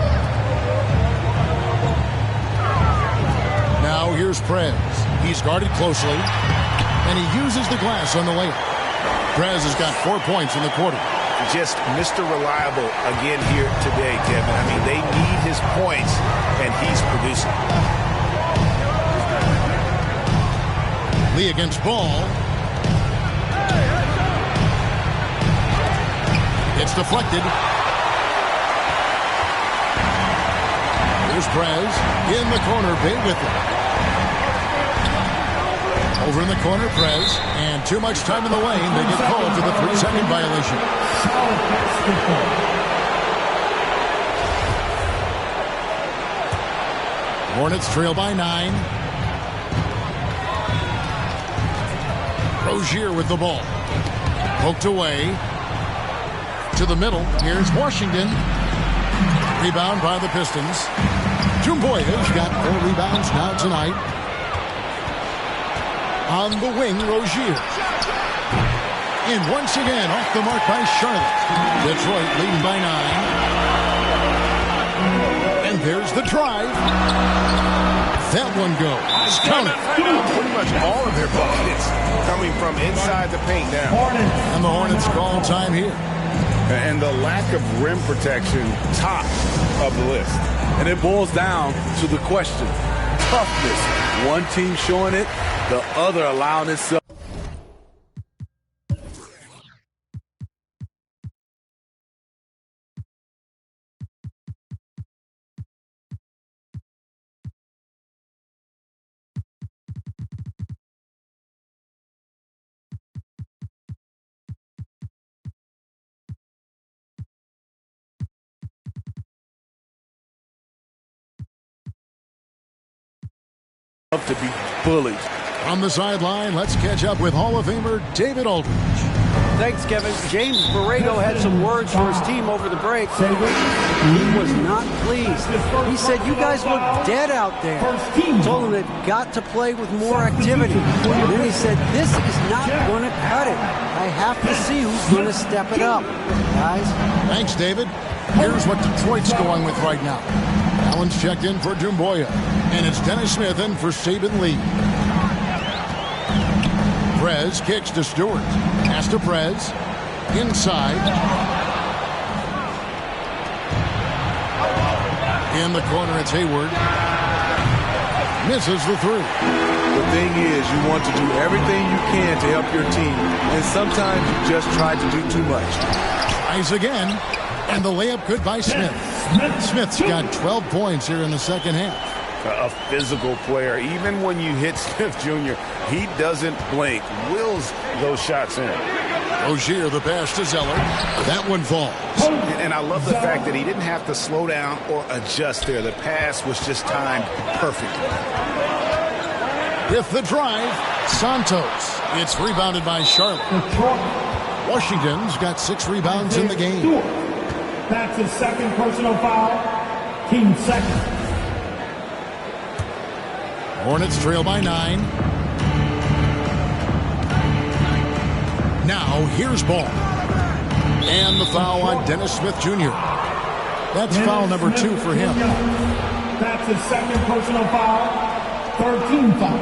Now here's Prez. He's guarded closely, and he uses the glass on the layup. Prez has got 4 points in the quarter. Just Mr. Reliable again here today, Kevin. I mean, they need his points, and he's producing. Lee against Ball. It's deflected. Here's Prez in the corner, Bay with it. Over in the corner, Prez, and too much time in the lane. They get called for the 3-second violation. Hornets trail by 9. Rozier with the ball. Poked away. To the middle. Here's Washington. Rebound by the Pistons. Jumboya's got 4 rebounds now tonight. On the wing, Rozier. And once again, off the mark by Charlotte. Detroit leading by 9. And there's the drive. That one goes. Count it. Pretty much all of their buckets coming from inside the paint now. And the Hornets call time here. And the lack of rim protection, top of the list. And it boils down to the question. Toughness. One team showing it, the other allowing itself. To be bullied. On the sideline, let's catch up with Hall of Famer David Aldridge. Thanks, Kevin. James Borrego had some words for his team over the break. He was not pleased. He said, you guys look dead out there. Told them they've got to play with more activity. And then he said, this is not going to cut it. I have to see who's going to step it up. Guys. Thanks, David. Here's what Detroit's going with right now. Allen's checked in for Dumboya. And it's Dennis Smith in for Saban Lee. Prez kicks to Stewart. Pass to Prez. Inside. In the corner, it's Hayward. Misses the 3. The thing is, you want to do everything you can to help your team. And sometimes you just try to do too much. Tries again. And the layup good by Smith. Smith's got 12 points here in the second half. A physical player. Even when you hit Smith Jr., he doesn't blink. Wills those shots in. Rozier, the pass to Zeller. That one falls. And I love the fact that he didn't have to slow down or adjust there. The pass was just timed perfectly. With the drive, Santos. It's rebounded by Charlotte. Washington's got 6 rebounds in the game. That's his second personal foul. Team second. Hornets trail by 9. Now here's Ball. And the foul on Dennis Smith Jr. That's foul number 2 for him. That's his second personal foul. 13 foul.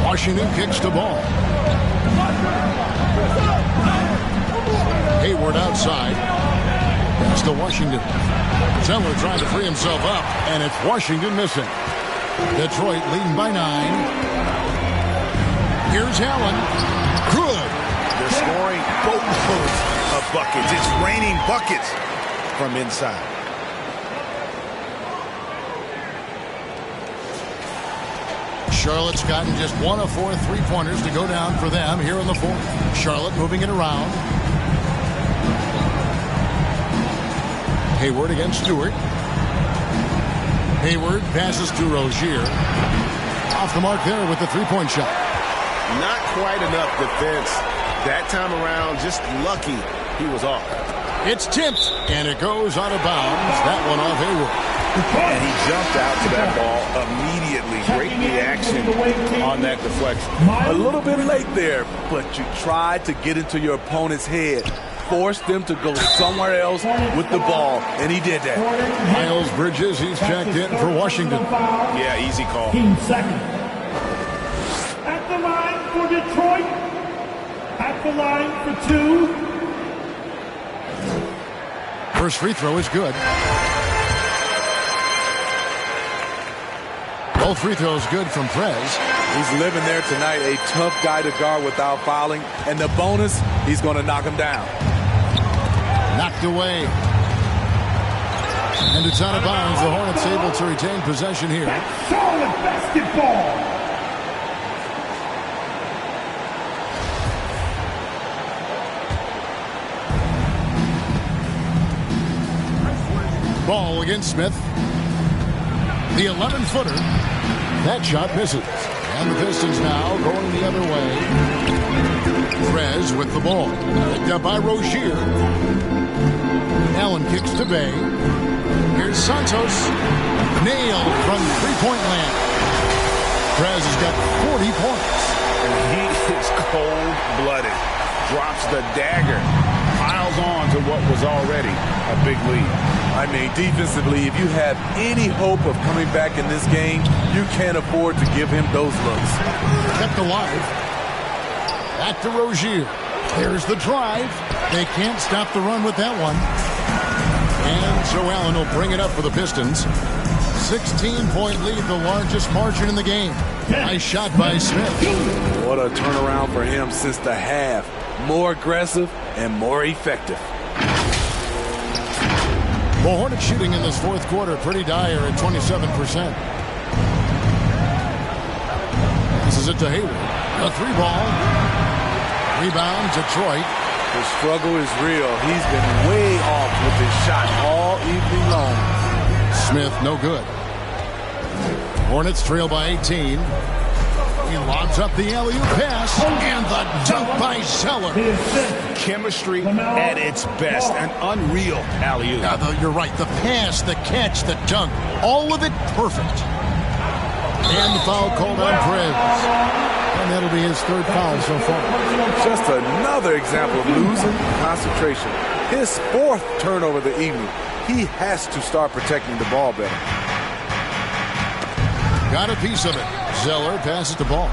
Washington kicks to Ball. Hayward outside. Pass to Washington. Zeller trying to free himself up, and it's Washington missing. Detroit leading by 9. Here's Allen. Good. They're scoring boatloads of buckets. It's raining buckets from inside. Charlotte's gotten just 1 of 4 3-pointers to go down for them here in the fourth. Charlotte moving it around. Hayward against Stewart. Hayward passes to Rozier. Off the mark there with the 3-point shot. Not quite enough defense that time around. Just lucky he was off. It's tipped, and it goes out of bounds. That one off Hayward. And he jumped out to that ball immediately. Great reaction on that deflection. A little bit late there, but you tried to get into your opponent's head. Force them to go somewhere else with the ball, and he did that. Miles Bridges, he's checked in for Washington. Yeah, easy call. 15 seconds. At the line for Detroit. At the line for 2. First free throw is good. Both free throws good from Prez. He's living there tonight, a tough guy to guard without fouling. And the bonus, he's going to knock him down. Knocked away. And it's out of bounds. The Hornets able to retain possession here. Charlotte basketball. Ball against Smith. The 11-footer. That shot misses. And the Pistons now going the other way. Prez with the ball. Picked up by Rozier. Allen kicks to Bay. Here's Santos. Nailed from three-point land. Prez has got 40 points. And he is cold-blooded. Drops the dagger. Piles on to what was already a big lead. I mean, defensively, if you have any hope of coming back in this game, you can't afford to give him those looks. Kept alive. Back to Rozier. There's the drive. They can't stop the run with that one. And so Allen will bring it up for the Pistons. 16-point lead, the largest margin in the game. Nice shot by Smith. What a turnaround for him since the half. More aggressive and more effective. Well, Hornets shooting in this fourth quarter pretty dire at 27%. This is it to Hayward. A 3-ball. Rebound, Detroit. The struggle is real. He's been way off with his shot all evening long. Smith, no good. Hornets trail by 18. He lobs up the alley-oop pass, and the dunk by Zeller. Chemistry at its best. An unreal alley-oop. Yeah, you're right. The pass, the catch, the dunk, all of it perfect. And the foul called on Prez. And that'll be his third foul so far. Just another example of losing concentration. His fourth turnover of the evening. He has to start protecting the ball better. Got a piece of it. Zeller passes the ball.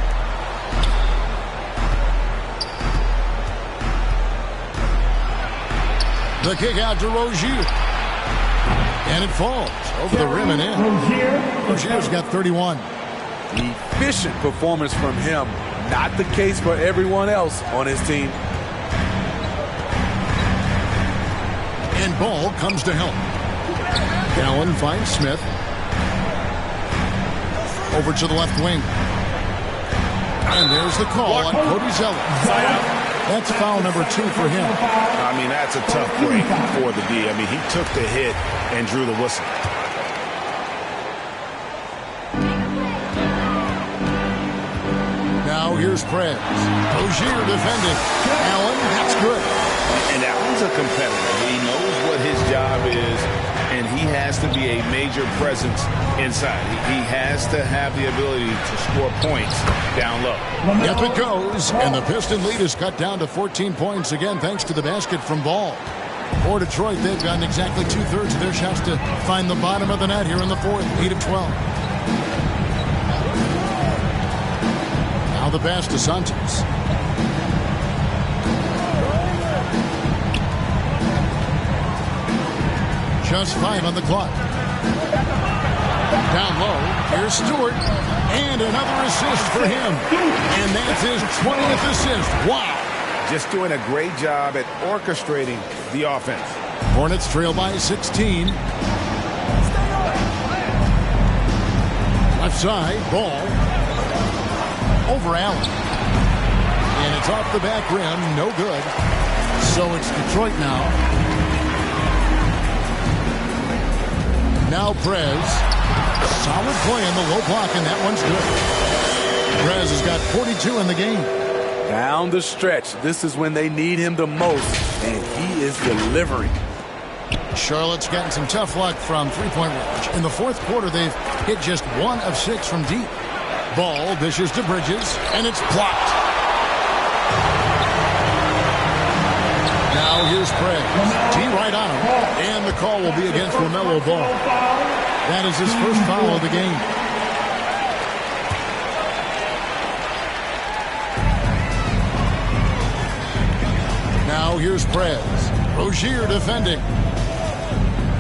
The kick out to Rozier. And it falls over the rim and in. Rozier's got 31. Efficient performance from him. Not the case for everyone else on his team. And ball comes to help. Allen finds Smith. Over to the left wing. And there's the call on Cody Zeller. That's foul number 2 for him. I mean, that's a tough break for the D. I mean, he took the hit and drew the whistle. Now here's Prez. Rozier defending. Allen, that's good. And Allen's a competitor. He knows what his job is, and he has to be a major presence inside. He has to have the ability to score points down low. Up it goes, and the Piston lead is cut down to 14 points again thanks to the basket from Ball. For Detroit, they've gotten exactly 2/3 of their shots to find the bottom of the net here in the fourth. 8 of 12. Now the pass to Santos. Just 5 on the clock. Down low, here's Stewart, and another assist for him. And that's his 20th assist. Wow. Just doing a great job at orchestrating the offense. Hornets trail by 16. Left side, Ball. over Allen. And it's off the back rim. No good. So it's Detroit now. Now Prez. Solid play in the low block, and that one's good. Prez has got 42 in the game. Down the stretch, this is when they need him the most, and he is delivering. Charlotte's gotten some tough luck from three-point range. In the fourth quarter, they've hit just 1 of 6 from deep. Ball dishes to Bridges, and it's blocked. Now here's Prez. T right on him, and the call will be against LaMelo Ball. That is his first foul of the game. Now here's Prez. Rozier defending.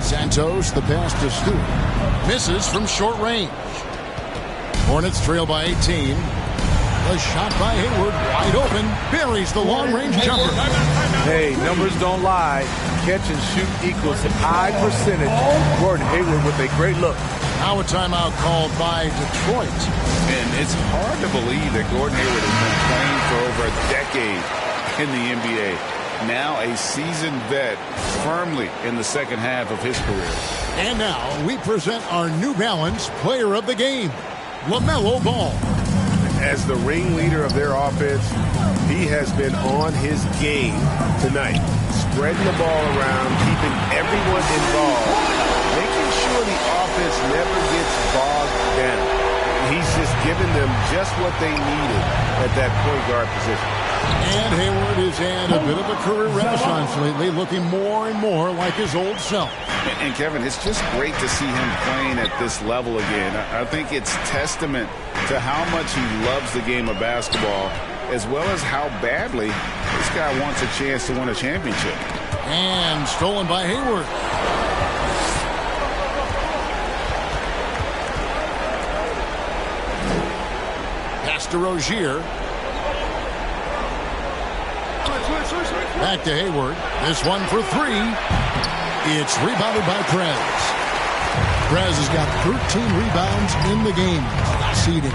Santos, the pass to Stewart. Misses from short range. Hornets trail by 18. The shot by Hayward, wide open, buries the long-range jumper. Hey, numbers don't lie. Catch and shoot equals high percentage. Gordon Hayward with a great look. Now a timeout called by Detroit. And it's hard to believe that Gordon Hayward has been playing for over a decade in the NBA. Now a seasoned vet, firmly in the second half of his career. And now we present our New Balance Player of the Game, LaMelo Ball. As the ringleader of their offense, he has been on his game tonight. Spreading the ball around, keeping everyone involved, making sure the offense never gets bogged down. He's just giving them just what they needed at that point guard position. And Hayward has had a bit of a career renaissance lately, looking more and more like his old self. And Kevin, it's just great to see him playing at this level again. I think it's testament to how much he loves the game of basketball, as well as how badly this guy wants a chance to win a championship. And stolen by Hayward. Pass to Rozier. Back to Hayward. This one for 3. It's rebounded by Prez. Prez has got 13 rebounds in the game. Seeding.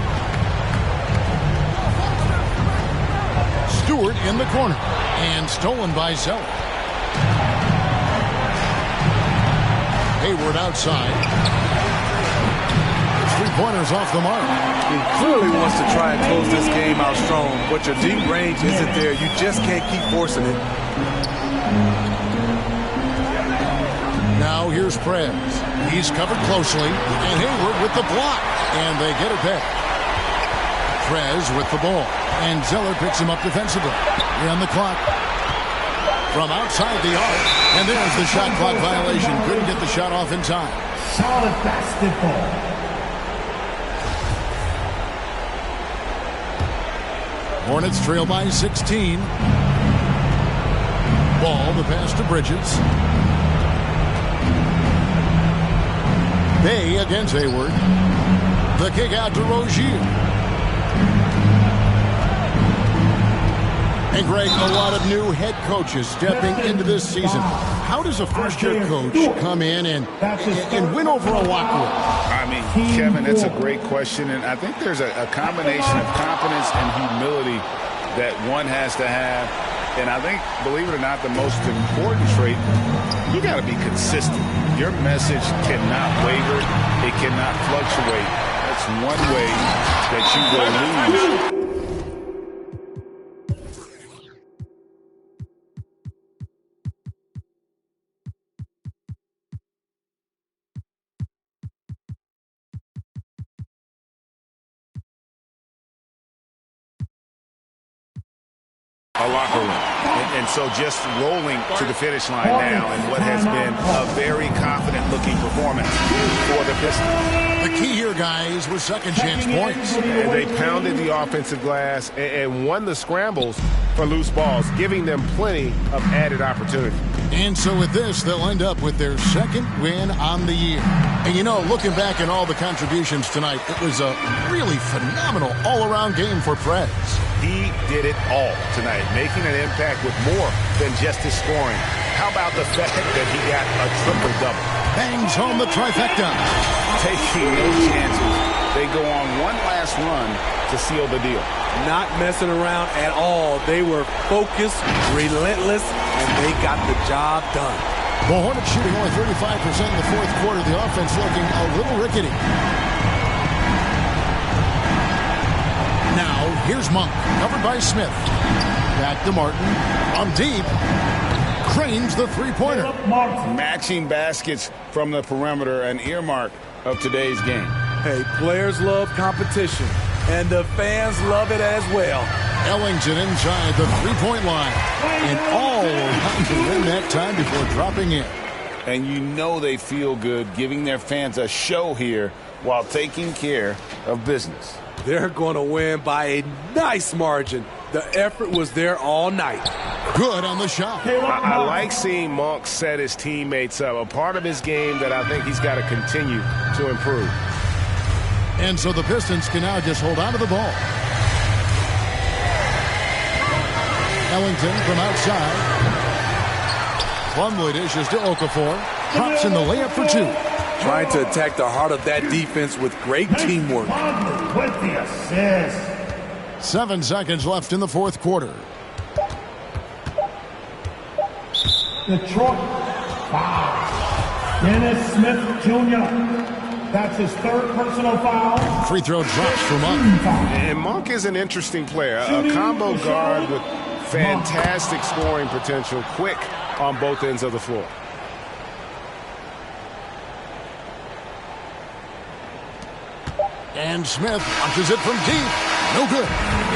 Stewart in the corner. And stolen by Zeller. Hayward outside. Three-pointers off the mark. He clearly wants to try and close this game out strong, but your deep range isn't there. You just can't keep forcing it. Now here's Prez. He's covered closely, and Hayward with the block, and they get it back. Prez with the ball, and Zeller picks him up defensively. On the clock. From outside the arc, and there's the shot clock violation. Couldn't get the shot off in time. Solid basketball. Hornets trail by 16. Ball, the pass to Bridges. Bay against Hayward. The kick out to Rozier. And Greg, a lot of new head coaches stepping into this season. How does a first-year coach come in and win over a walk-away? I mean, Kevin, it's a great question, and I think there's a combination of confidence and humility that one has to have. And I think, believe it or not, the most important trait, you got to be consistent. Your message cannot waver. It cannot fluctuate. That's one way that you will lose. A locker room. And so just rolling to the finish line now in what has been a very confident-looking performance for the Pistons. The key here, guys, was second-chance points. And they pounded the offensive glass and won the scrambles for loose balls, giving them plenty of added opportunity. And so with this, they'll end up with their second win on the year. And, you know, looking back at all the contributions tonight, it was a really phenomenal all-around game for Prez. He did it all tonight, making an impact with more than just his scoring. How about the fact that he got a triple-double? Bangs home the trifecta. Taking no chances. They go on one last run to seal the deal. Not messing around at all. They were focused, relentless, and they got the job done. The Hornets shooting only 35% in the fourth quarter. The offense looking a little rickety. Now, here's Monk, covered by Smith. Back to Martin. On deep. Cranes the three-pointer. Matching baskets from the perimeter, an earmark of today's game. Hey, players love competition, and the fans love it as well. Ellington inside the three-point line. And all around to win that time before dropping in. And you know they feel good giving their fans a show here while taking care of business. They're going to win by a nice margin. The effort was there all night. Good on the shot. I like seeing Monk set his teammates up. A part of his game that I think he's got to continue to improve. And so the Pistons can now just hold on to the ball. Ellington from outside. Plumlee dishes to Okafor. Drops in the layup for two. Trying to attack the heart of that defense with great teamwork. With the assist. 7 seconds left in the fourth quarter. Detroit, foul. Dennis Smith Jr. That's his third personal foul. Free throw drops for Monk. And Monk is an interesting player. A combo guard with fantastic scoring potential. Quick on both ends of the floor. And Smith launches it from deep. No good.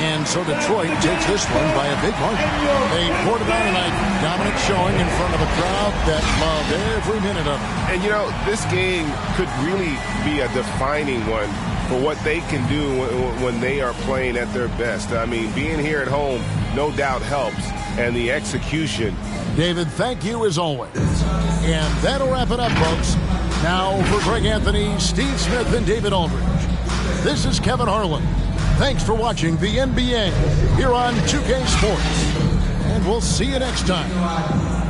And so Detroit takes this one by a big margin. They poured it on tonight. Dominant showing in front of a crowd that loved every minute of it. And, you know, this game could really be a defining one for what they can do when they are playing at their best. I mean, being here at home no doubt helps. And the execution. David, thank you as always. And that'll wrap it up, folks. Now for Greg Anthony, Steve Smith, and David Aldridge. This is Kevin Harlan. Thanks for watching the NBA here on 2K Sports. And we'll see you next time.